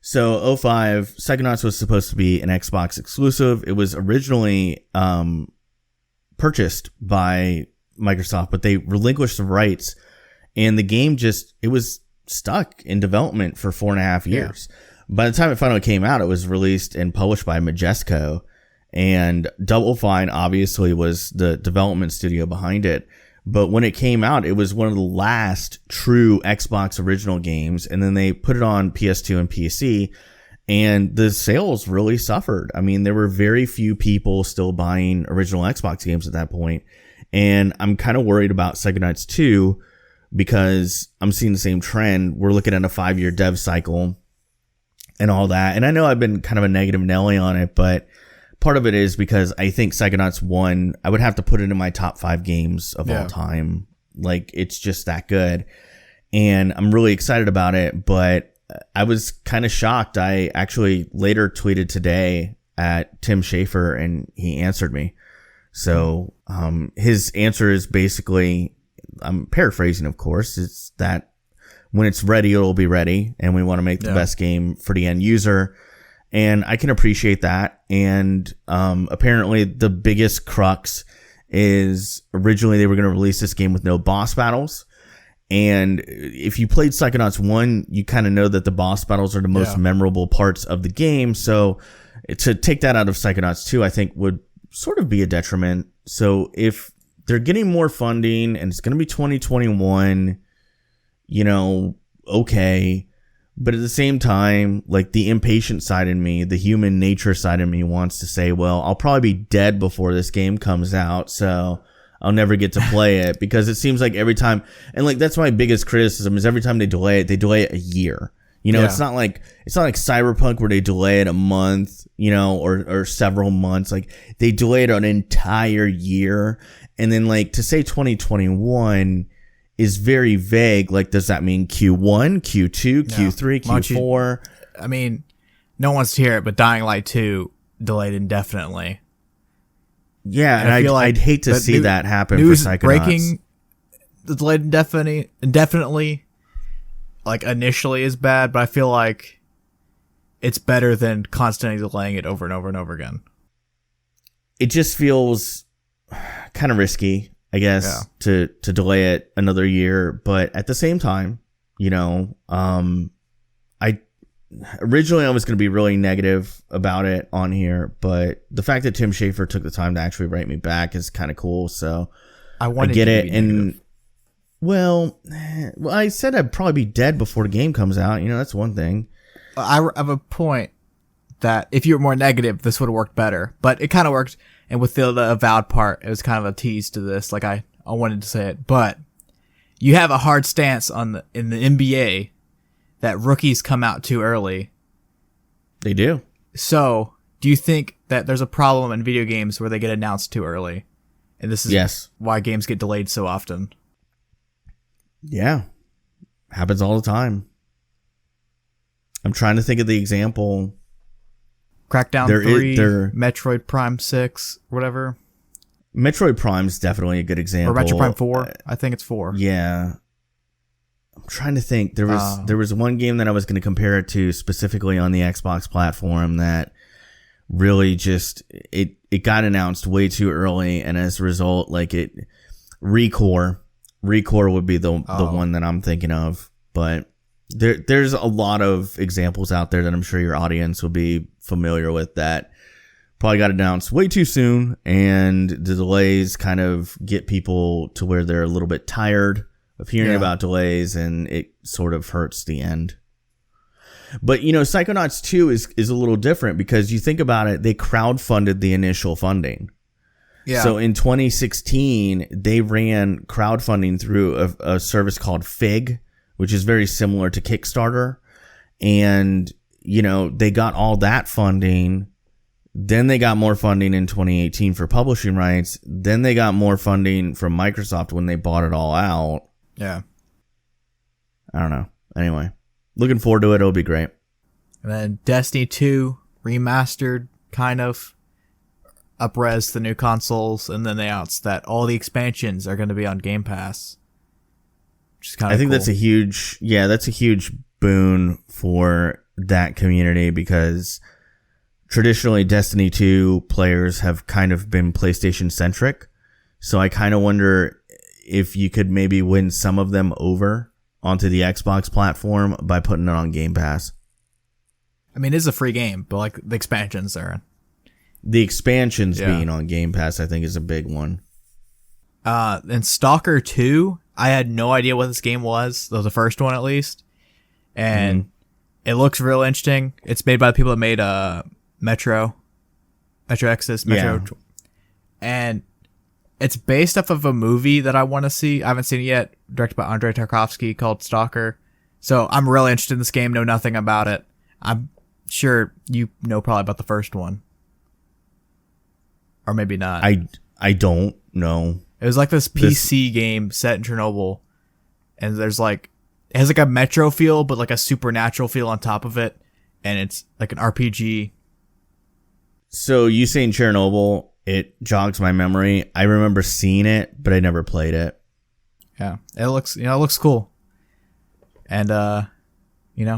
So 05, Psychonauts was supposed to be an Xbox exclusive. It was originally purchased by Microsoft, but they relinquished the rights, and the game it was stuck in development for 4.5 years. By the time it finally came out, it was released and published by Majesco, and Double Fine obviously was the development studio behind it. But when it came out, it was one of the last true Xbox original games, and then they put it on PS2 and PC, and the sales really suffered. I mean, there were very few people still buying original Xbox games at that point, and I'm kind of worried about Psychonauts 2 because I'm seeing the same trend. We're looking at a 5-year dev cycle and all that, and I know I've been kind of a negative Nelly on it, but part of it is because I think Psychonauts 1, I would have to put it in my top 5 games of all time. Like, it's just that good. And I'm really excited about it, but I was kind of shocked. I actually later tweeted today at Tim Schafer, and he answered me. So his answer is basically, I'm paraphrasing, of course, it's that when it's ready, it'll be ready, and we want to make the best game for the end user. And I can appreciate that. And apparently the biggest crux is originally they were going to release this game with no boss battles. And if you played Psychonauts 1, you kind of know that the boss battles are the most memorable parts of the game. So to take that out of Psychonauts 2, I think would sort of be a detriment. So if they're getting more funding and it's going to be 2021, you know, okay. But at the same time, like, the impatient side in me, the human nature side in me wants to say, well, I'll probably be dead before this game comes out, so I'll never get to play it, because it seems like every time, and like, that's my biggest criticism, is every time they delay it a year. You know, it's not like Cyberpunk where they delay it a month, you know, or several months. Like, they delay it an entire year. And then, like, to say 2021 is very vague. Like, does that mean Q1, Q2, Q3, Q4? I mean, no one wants to hear it, but Dying Light 2 delayed indefinitely. Yeah, and I'd hate to see that happen for Psychonauts. Breaking delayed indefinitely, like, initially is bad, but I feel like it's better than constantly delaying it over and over and over again. It just feels kind of risky, I guess, to delay it another year. But at the same time, you know, originally I was going to be really negative about it on here, but the fact that Tim Schafer took the time to actually write me back is kind of cool. So I get it. And well, I said I'd probably be dead before the game comes out. You know, that's one thing. I have a point, that if you were more negative, this would have worked better. But it kind of worked. And with the avowed part, it was kind of a tease to this. Like I wanted to say it, but you have a hard stance in the NBA that rookies come out too early. They do. So, do you think that there's a problem in video games where they get announced too early? And this is why games get delayed so often. Yeah. Happens all the time. I'm trying to think of the example. Crackdown 3, Metroid Prime 6, whatever. Metroid Prime's definitely a good example. Or Metroid Prime 4. I think it's 4. Yeah. I'm trying to think. There was one game that I was going to compare it to specifically on the Xbox platform that really just it got announced way too early, and as a result, like Recore would be the one that I'm thinking of, but there's a lot of examples out there that I'm sure your audience will be familiar with that probably got announced way too soon, and the delays kind of get people to where they're a little bit tired of hearing about delays, and it sort of hurts the end. But, Psychonauts 2 is a little different because you think about it, they crowdfunded the initial funding. Yeah. So in 2016, they ran crowdfunding through a service called Fig, which is very similar to Kickstarter. And, they got all that funding. Then they got more funding in 2018 for publishing rights. Then they got more funding from Microsoft when they bought it all out. Yeah. I don't know. Anyway. Looking forward to it. It'll be great. And then Destiny 2 remastered, kind of up-res the new consoles, and then they announced that all the expansions are going to be on Game Pass. Which is kind of I think that's a huge boon for that community because traditionally Destiny 2 players have kind of been PlayStation centric. So I kind of wonder if you could maybe win some of them over onto the Xbox platform by putting it on Game Pass. I mean, it's a free game, but like the expansions are. The expansions being on Game Pass, I think, is a big one. And Stalker 2, I had no idea what this game was, the first one at least. And it looks real interesting. It's made by the people that made Metro Exodus, and it's based off of a movie that I want to see. I haven't seen it yet, directed by Andrei Tarkovsky, called Stalker. So I'm really interested in this game, know nothing about it. I'm sure you know probably about the first one. Or maybe not. I don't know. It was like this PC game set in Chernobyl. And there's like, it has like a Metro feel, but like a supernatural feel on top of it. And it's like an RPG. So you saying Chernobyl, it jogs my memory. I remember seeing it, but I never played it. Yeah, it looks cool. And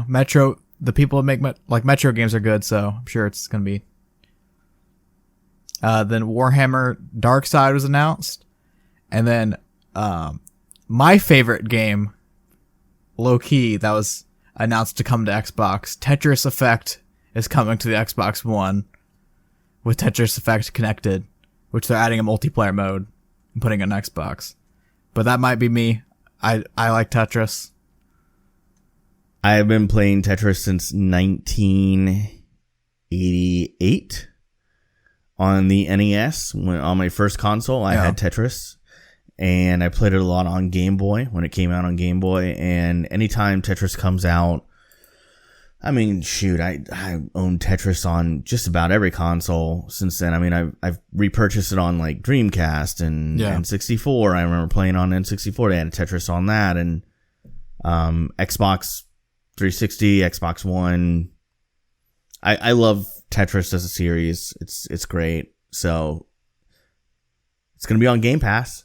Metro, the people that make Metro games are good, so I'm sure it's gonna be. Then Warhammer Dark Side was announced, and then my favorite game, low key, that was announced to come to Xbox. Tetris Effect is coming to the Xbox One. With Tetris Effect connected, which they're adding a multiplayer mode and putting on Xbox. But that might be me. I like Tetris. I've been playing Tetris since 1988 on the NES. On my first console, I had Tetris. And I played it a lot on Game Boy when it came out on Game Boy. And anytime Tetris comes out, I mean, shoot, I own Tetris on just about every console since then. I mean, I've repurchased it on like Dreamcast and N64. I remember playing on N64. They had a Tetris on that, and Xbox 360, Xbox One. I love Tetris as a series. It's great. So it's gonna be on Game Pass.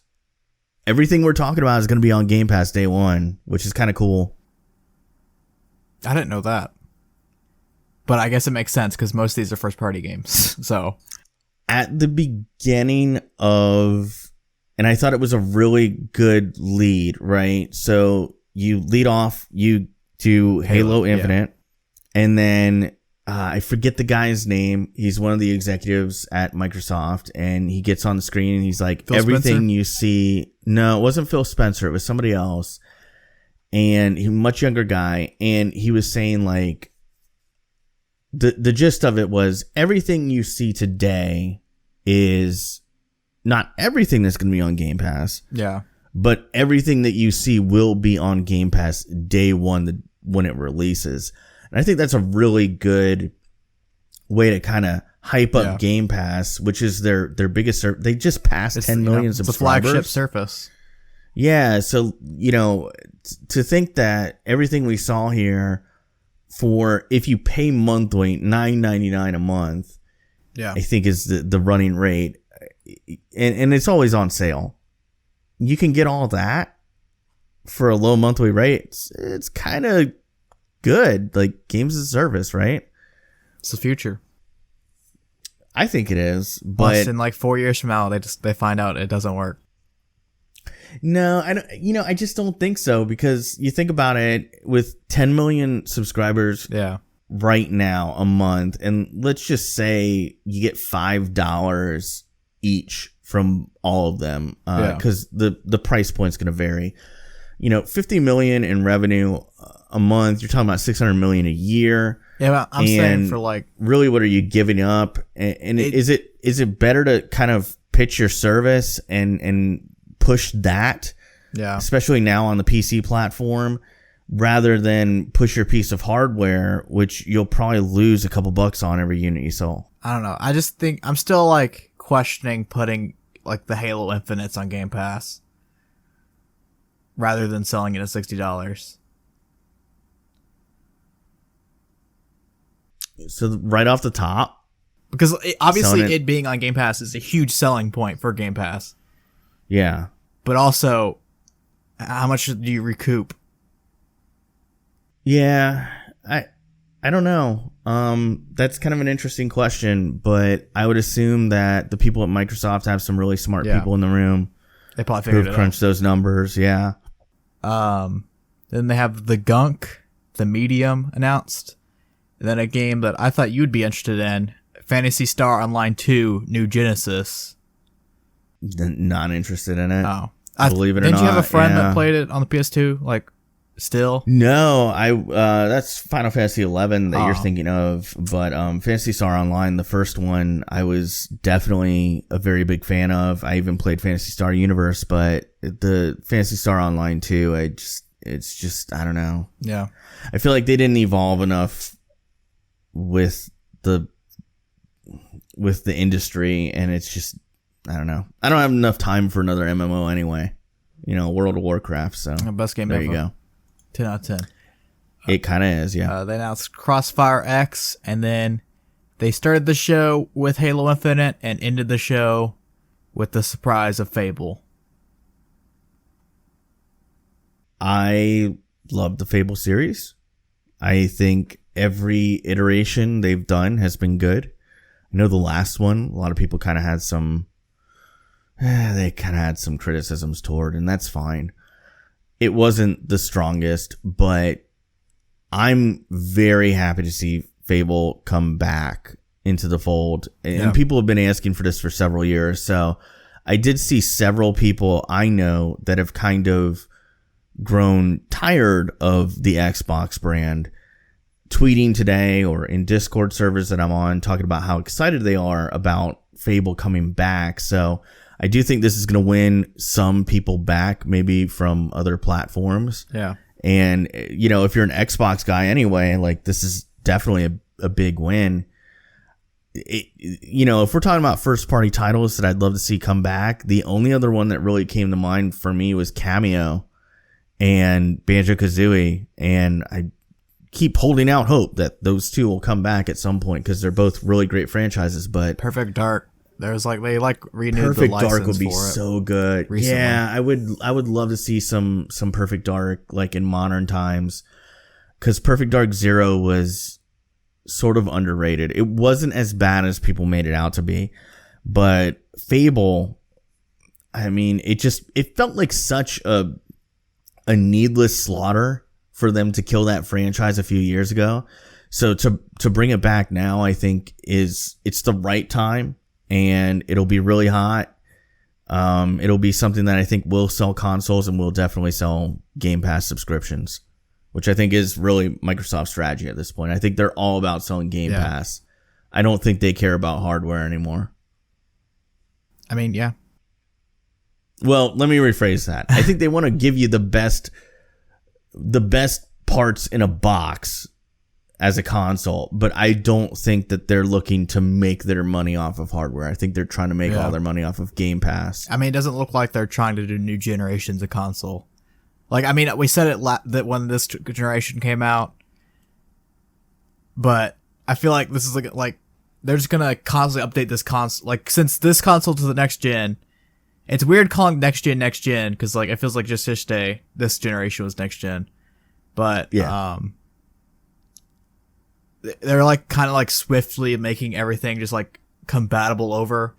Everything we're talking about is gonna be on Game Pass day one, which is kind of cool. I didn't know that. But I guess it makes sense because most of these are first-party games. So, at the beginning of, and I thought it was a really good lead, right? So you lead off, you do Halo Infinite, and then I forget the guy's name. He's one of the executives at Microsoft, and he gets on the screen and he's like, Phil everything Spencer? You see. No, it wasn't Phil Spencer. It was somebody else, and he's a much younger guy, and he was saying like, the gist of it was everything you see today is not everything that's going to be on Game Pass. Yeah. But everything that you see will be on Game Pass day one when it releases. And I think that's a really good way to kind of hype up Game Pass, which is their biggest they just passed 10 million subscribers. It's a flagship service. Yeah, so to think that everything we saw here for if you pay monthly $9.99 a month, I think is the running rate, and it's always on sale. You can get all that for a low monthly rate. It's kind of good, like games as a service, right? It's the future. I think it is, but plus in like 4 years from now, they find out it doesn't work. No, I just don't think so, because you think about it, with 10 million subscribers right now a month, and let's just say you get $5 each from all of them, because the price point's going to vary. 50 million in revenue a month, you're talking about 600 million a year. Yeah, but I'm saying for like, really, what are you giving up? And is it better to kind of pitch your service and push that, especially now on the PC platform, rather than push your piece of hardware, which you'll probably lose a couple bucks on every unit you sell? I don't know. I just think I'm still like questioning putting like the Halo Infinites on Game Pass rather than selling it at $60. So right off the top, because obviously it being on Game Pass is a huge selling point for Game Pass. Yeah. But also, how much do you recoup? Yeah, I don't know. That's kind of an interesting question, but I would assume that the people at Microsoft have some really smart people in the room. They probably figured it out. Crunched those numbers, yeah. Then they have the Gunk, the Medium announced. And then a game that I thought you'd be interested in, Phantasy Star Online 2, New Genesis. Not interested in it. Oh. Believe it or not. Didn't you have a friend that played it on the PS2? Like, still? No, that's Final Fantasy 11 that you're thinking of. But Phantasy Star Online, the first one, I was definitely a very big fan of. I even played Phantasy Star Universe, but the Phantasy Star Online 2, it's just, I don't know. Yeah. I feel like they didn't evolve enough with the industry, and it's just, I don't know. I don't have enough time for another MMO anyway. World of Warcraft. So best game there ever. You go. 10 out of 10. It kind of is, yeah. They announced Crossfire X, and then they started the show with Halo Infinite and ended the show with the surprise of Fable. I love the Fable series. I think every iteration they've done has been good. I know the last one, a lot of people kind of had some criticisms toward, and that's fine. It wasn't the strongest, but I'm very happy to see Fable come back into the fold. And people have been asking for this for several years. So I did see several people I know that have kind of grown tired of the Xbox brand tweeting today or in Discord servers that I'm on, talking about how excited they are about Fable coming back. So I do think this is going to win some people back, maybe from other platforms. Yeah. And, if you're an Xbox guy anyway, like, this is definitely a big win. If we're talking about first party titles that I'd love to see come back, the only other one that really came to mind for me was Cameo and Banjo-Kazooie. And I keep holding out hope that those two will come back at some point, because they're both really great franchises. But Perfect Dark, they renewed Perfect the license Dark would be for it so good. recently. Yeah, I would love to see some Perfect Dark like in modern times, because Perfect Dark 0 was sort of underrated. It wasn't as bad as people made it out to be, but Fable, I mean, it felt like such a needless slaughter for them to kill that franchise a few years ago. So to bring it back now, I think it's the right time, and it'll be really hot. It'll be something that I think will sell consoles and will definitely sell Game Pass subscriptions, which I think is really Microsoft's strategy at this point. I think they're all about selling Game Pass. I don't think they care about hardware anymore. I mean, yeah. Well, let me rephrase that. I think they want to give you the best parts in a box as a console, but I don't think that they're looking to make their money off of hardware. I think they're trying to make all their money off of Game Pass. I mean, it doesn't look like they're trying to do new generations of console. Like, I mean, we said it that when this generation came out, but I feel like this is like they're just gonna constantly update this console. Like, since this console to the next gen, it's weird calling next gen because like it feels like just this generation was next gen, but they're like kind of like swiftly making everything just like compatible over.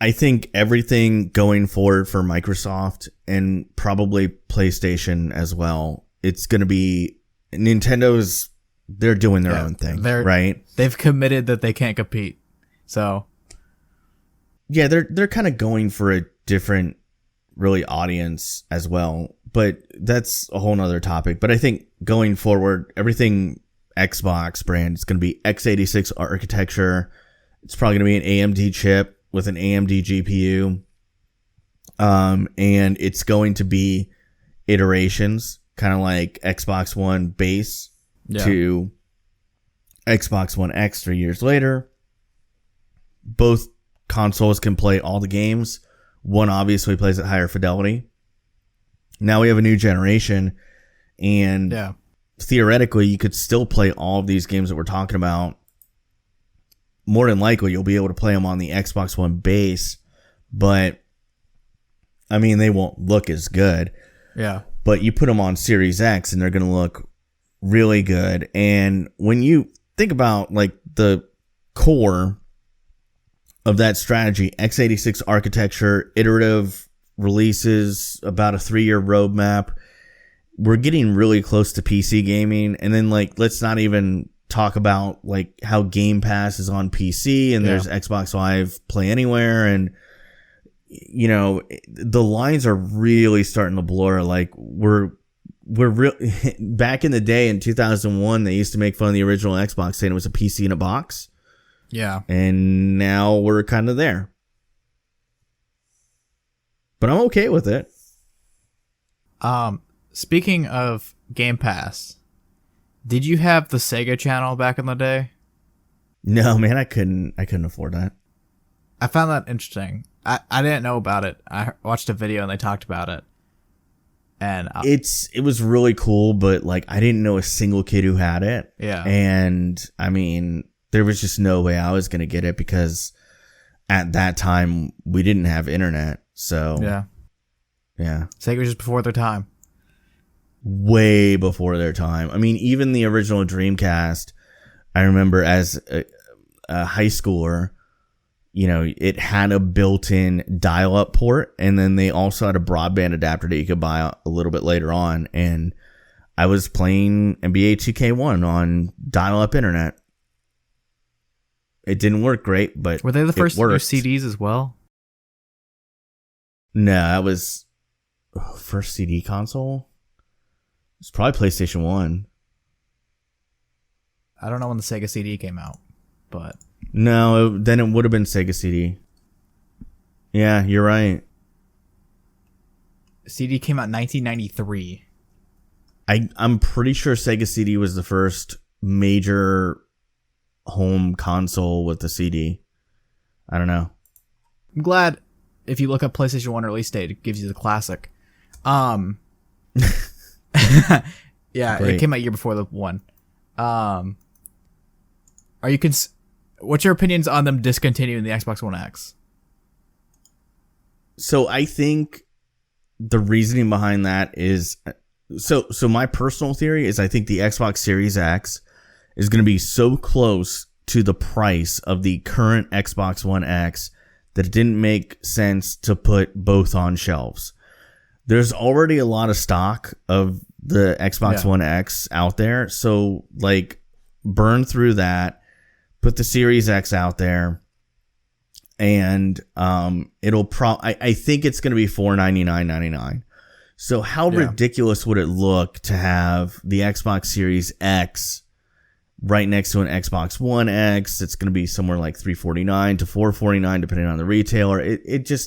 I think everything going forward for Microsoft and probably PlayStation as well, it's going to be Nintendo's. They're doing their own thing, right? They've committed that they can't compete. So yeah, they're kind of going for a different really audience as well. But that's a whole nother topic. But I think going forward, everything Xbox brand is going to be x86 architecture. It's probably going to be an AMD chip with an AMD GPU. And it's going to be iterations, kind of like Xbox One base to Xbox One X 3 years later. Both consoles can play all the games. One obviously plays at higher fidelity. Now we have a new generation, and theoretically, you could still play all of these games that we're talking about. More than likely, you'll be able to play them on the Xbox One base, but I mean, they won't look as good. Yeah. But you put them on Series X, and they're going to look really good. And when you think about like the core of that strategy, x86 architecture, iterative releases, about a 3-year roadmap, we're getting really close to PC gaming. And then like, let's not even talk about like how Game Pass is on PC and there's Xbox Live Play Anywhere, and you know, the lines are really starting to blur. Like we're real back in the day in 2001, they used to make fun of the original Xbox saying it was a PC in a box. Yeah. And now we're kind of there. But I'm okay with it. Speaking of Game Pass, did you have the Sega channel back in the day? No, man, I couldn't afford that. I found that interesting. I didn't know about it. I watched a video and they talked about it. And it was really cool, but like I didn't know a single kid who had it. Yeah. And I mean, there was just no way I was going to get it because at that time we didn't have internet. So yeah. Sega was just before their time. Way before their time. I mean, even the original Dreamcast, I remember as a high schooler, you know, it had a built-in dial-up port, and then they also had a broadband adapter that you could buy a little bit later on. And I was playing NBA 2K1 on dial-up internet. It didn't work great, but were they the first to do CDs as well? No, that was first CD console. It's probably PlayStation 1. I don't know when the Sega CD came out, but no, then it would have been Sega CD. Yeah, you're right. CD came out in 1993. I'm pretty sure Sega CD was the first major home console with the CD. I don't know. I'm glad if you look up PlayStation 1 release date, it gives you the classic. Yeah, Great. It came out a year before the one. What's your opinions on them discontinuing the Xbox One X? So I think the reasoning behind that is so my personal theory is I think the Xbox Series X is going to be so close to the price of the current Xbox One X that it didn't make sense to put both on shelves. There's already a lot of stock of the Xbox One X out there. So like burn through that, put the Series X out there, and it'll I think it's going to be $499.99. So how ridiculous would it look to have the Xbox Series X right next to an Xbox One X? It's going to be somewhere like $349 to $449 depending on the retailer. It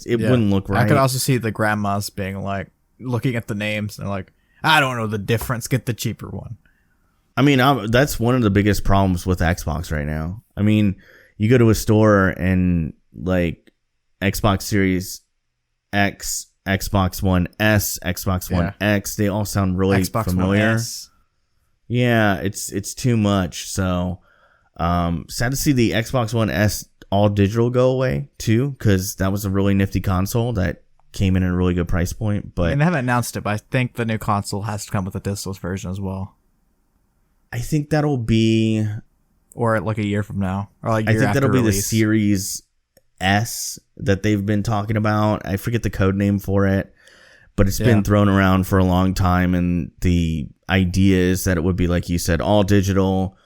wouldn't look right. I could also see the grandmas being like looking at the names and they're like, I don't know the difference. Get the cheaper one. I mean, that's one of the biggest problems with Xbox right now. I mean, you go to a store and like Xbox Series X, Xbox One S, Xbox One X, they all sound really Xbox familiar. One S. Yeah, it's too much. So, sad to see the Xbox One S all digital go away too, because that was a really nifty console that came in at a really good price point. But they haven't announced it, but I think the new console has to come with a discless version as well. I think that'll be, or like a year from now, or like a year I think that'll be release. the Series S that they've been talking about. I forget the code name for it, but it's been thrown around for a long time, and the idea is that it would be, like you said, all digital,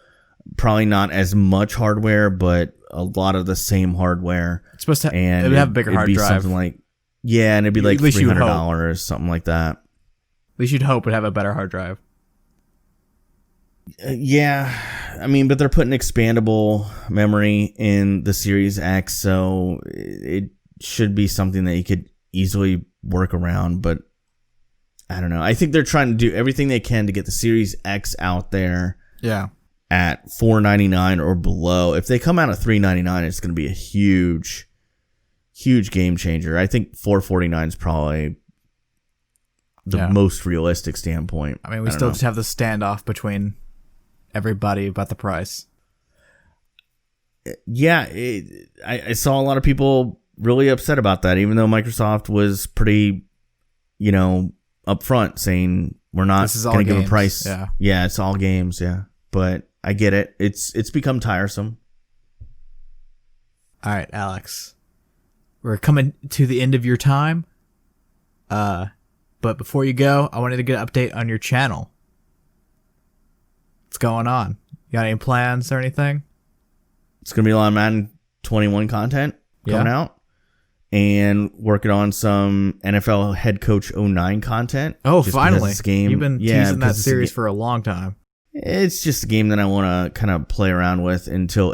probably not as much hardware, but a lot of the same hardware. It's supposed to and it would have a bigger hard drive. Something like, and it'd be like $300 or something like that. At least you'd hope it'd have a better hard drive. I mean, but they're putting expandable memory in the Series X, so it should be something that you could easily work around, but I don't know. I think they're trying to do everything they can to get the Series X out there at $499 or below. If they come out at $399, it's going to be a huge game changer. I think $449 is probably the most realistic standpoint. I mean, we still just have the standoff between everybody about the price. Yeah, I saw a lot of people really upset about that, even though Microsoft was pretty, upfront saying we're not going to give a price. Yeah, it's all games. Yeah, but I get it. It's become tiresome. All right, Alex, we're coming to the end of your time. But before you go, I wanted to get an update on your channel. What's going on? You got any plans or anything? It's going to be a lot of Madden 21 content coming out, and working on some NFL Head Coach 09 content. Oh, finally. Game. You've been teasing that series for a long time. It's just a game that I want to kind of play around with until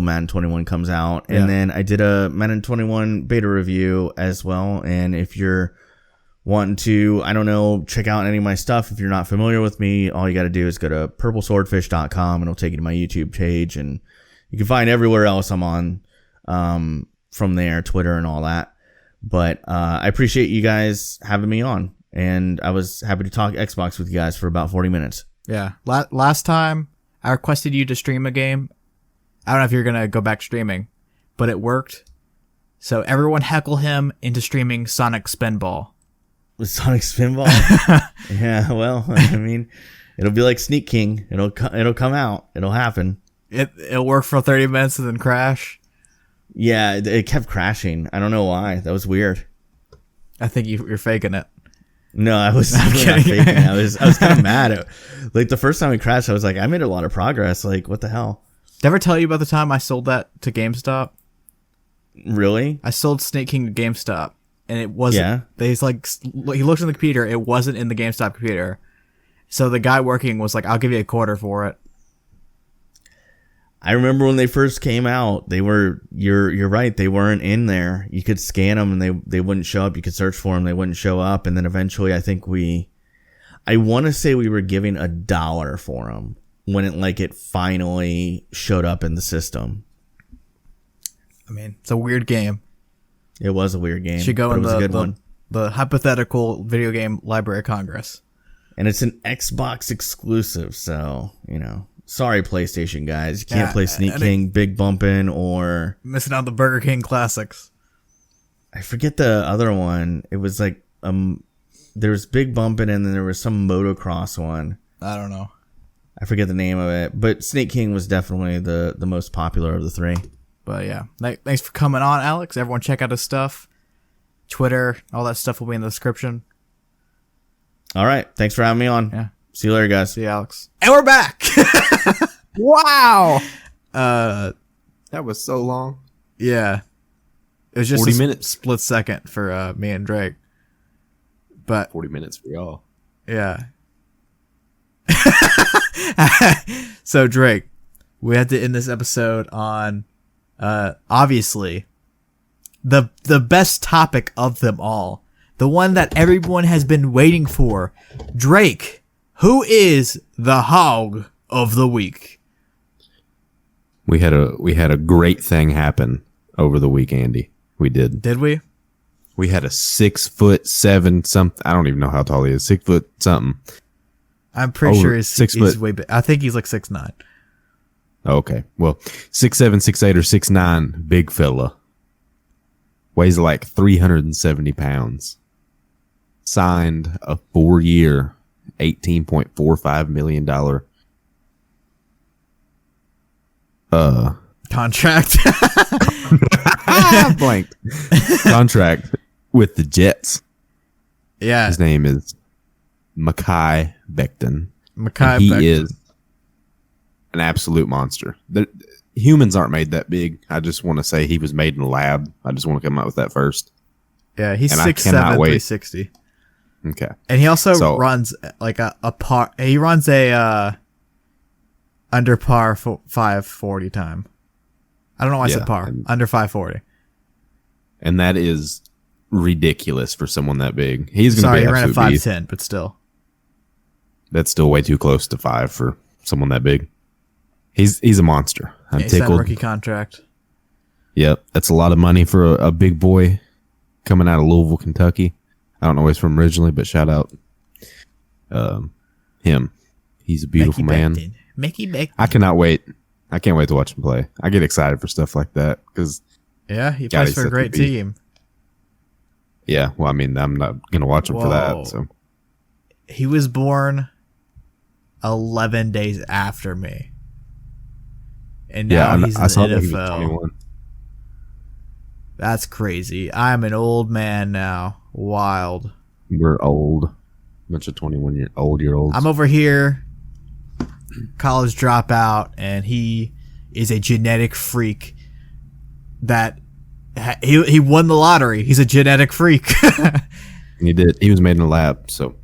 Madden 21 comes out. And then I did a Madden 21 beta review as well. And if you're wanting to, check out any of my stuff, if you're not familiar with me, all you got to do is go to PurpleSwordfish.com and it'll take you to my YouTube page, and you can find everywhere else I'm on from there, Twitter and all that. But I appreciate you guys having me on, and I was happy to talk Xbox with you guys for about 40 minutes. Yeah. Last time I requested you to stream a game. I don't know if you're going to go back streaming, but it worked. So everyone heckle him into streaming Sonic Spinball. With Sonic Spinball? Yeah, well, I mean, it'll be like Sneak King. It'll come out. It'll happen. It'll work for 30 minutes and then crash. Yeah, it kept crashing. I don't know why. That was weird. I think you're faking it. No, I was not faking it. I was kind of mad. Like the first time it crashed, I was like, I made a lot of progress. Like, what the hell? Did I ever tell you about the time I sold that to GameStop? Really? I sold Snake King to GameStop. And it wasn't. Yeah. He looked on the computer. It wasn't in the GameStop computer. So the guy working was like, "I'll give you a quarter for it." I remember when they first came out. They were. You're right. They weren't in there. You could scan them and they wouldn't show up. You could search for them. They wouldn't show up. And then eventually, I think I want to say we were giving $1 for them when it finally showed up in the system. I mean, it's a weird game. It was a weird game. Should go in the hypothetical video game Library of Congress. And it's an Xbox exclusive, so, sorry, PlayStation guys. You can't play Sneak King, Big Bumpin', or... Missing out the Burger King classics. I forget the other one. It was like, there was Big Bumpin', and then there was some motocross one. I don't know. I forget the name of it, but Sneak King was definitely the most popular of the three. But yeah, thanks for coming on, Alex. Everyone check out his stuff. Twitter, all that stuff will be in the description. All right. Thanks for having me on. Yeah. See you later, guys. See you, Alex. And we're back. Wow. That was so long. Yeah. It was just 40 minutes. Split second for me and Drake. But 40 minutes for y'all. Yeah. So Drake, we had to end this episode on obviously the best topic of them all. The one that everyone has been waiting for. Drake, who is the Hawg of the week? We had a great thing happen over the week, Andy. We did. Did we? We had a 6'7" something. I don't even know how tall he is. 6 foot something. I'm pretty sure he's way big. I think he's like 6'9". Okay. Well, 6'7", 6'8", or 6'9", big fella. Weighs like 370 pounds. Signed a 4-year, $18.45 million contract. Blanked. Contract with the Jets. Yeah. His name is Mekhi Becton. He is an absolute monster. Humans aren't made that big. I just want to say he was made in a lab. I just want to come out with that first. Yeah, he's 6'7", 360. Okay. And he also runs like a par. He runs a under par 540 time. I don't know why I said par. Under 540. And that is ridiculous for someone that big. He's going to be. He ran at 5'10", but still. That's still way too close to 5 for someone that big. He's a monster. I'm tickled. Rookie contract. Yep, that's a lot of money for a big boy coming out of Louisville, Kentucky. I don't know where he's from originally, but shout out him. He's a beautiful man. Mickey Becton. I cannot wait. I can't wait to watch him play. I get excited for stuff like that because he plays for a great team. Yeah, well, I mean, I'm not gonna watch him for that. So he was born 11 days after me, and now he's in the NFL. He was 21. That's crazy. I'm an old man now. Wild. We're old. Bunch of 21-year-olds. I'm over here, college dropout, and he is a genetic freak that he won the lottery. He's a genetic freak. He did. He was made in a lab, so.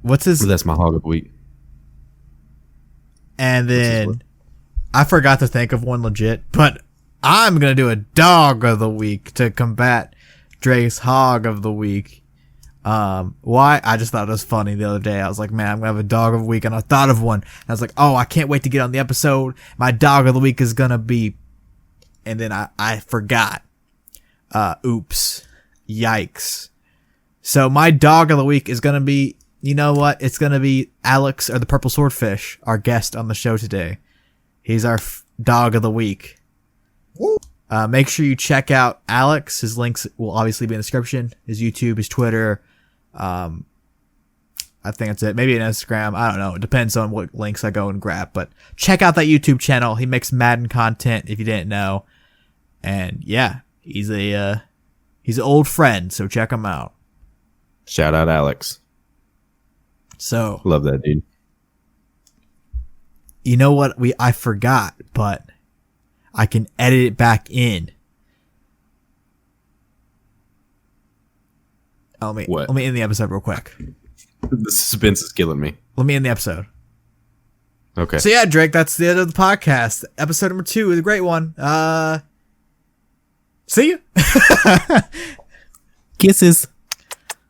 What's his? That's my Hawg of the week. And then I forgot to think of one legit, but I'm going to do a dog of the week to combat Drake's Hawg of the week. Why? I just thought it was funny the other day. I was like, man, I'm going to have a dog of the week. And I thought of one. And I was like, oh, I can't wait to get on the episode. My dog of the week is going to be. And then I forgot. Oops. Yikes. So my dog of the week is going to be, you know what? It's going to be Alex, or the PurpleSwordfish, our guest on the show today. He's our dog of the week. Make sure you check out Alex. His links will obviously be in the description. His YouTube, his Twitter. I think that's it. Maybe an Instagram. I don't know. It depends on what links I go and grab. But check out that YouTube channel. He makes Madden content, if you didn't know. And yeah, he's an old friend, so check him out. Shout out Alex. So love that dude. You know what? I forgot, but I can edit it back in. Let me end the episode real quick. The suspense is killing me. Let me end the episode. Okay. So yeah, Drake, that's the end of the podcast. Episode number 2 is a great one. See you. Kisses.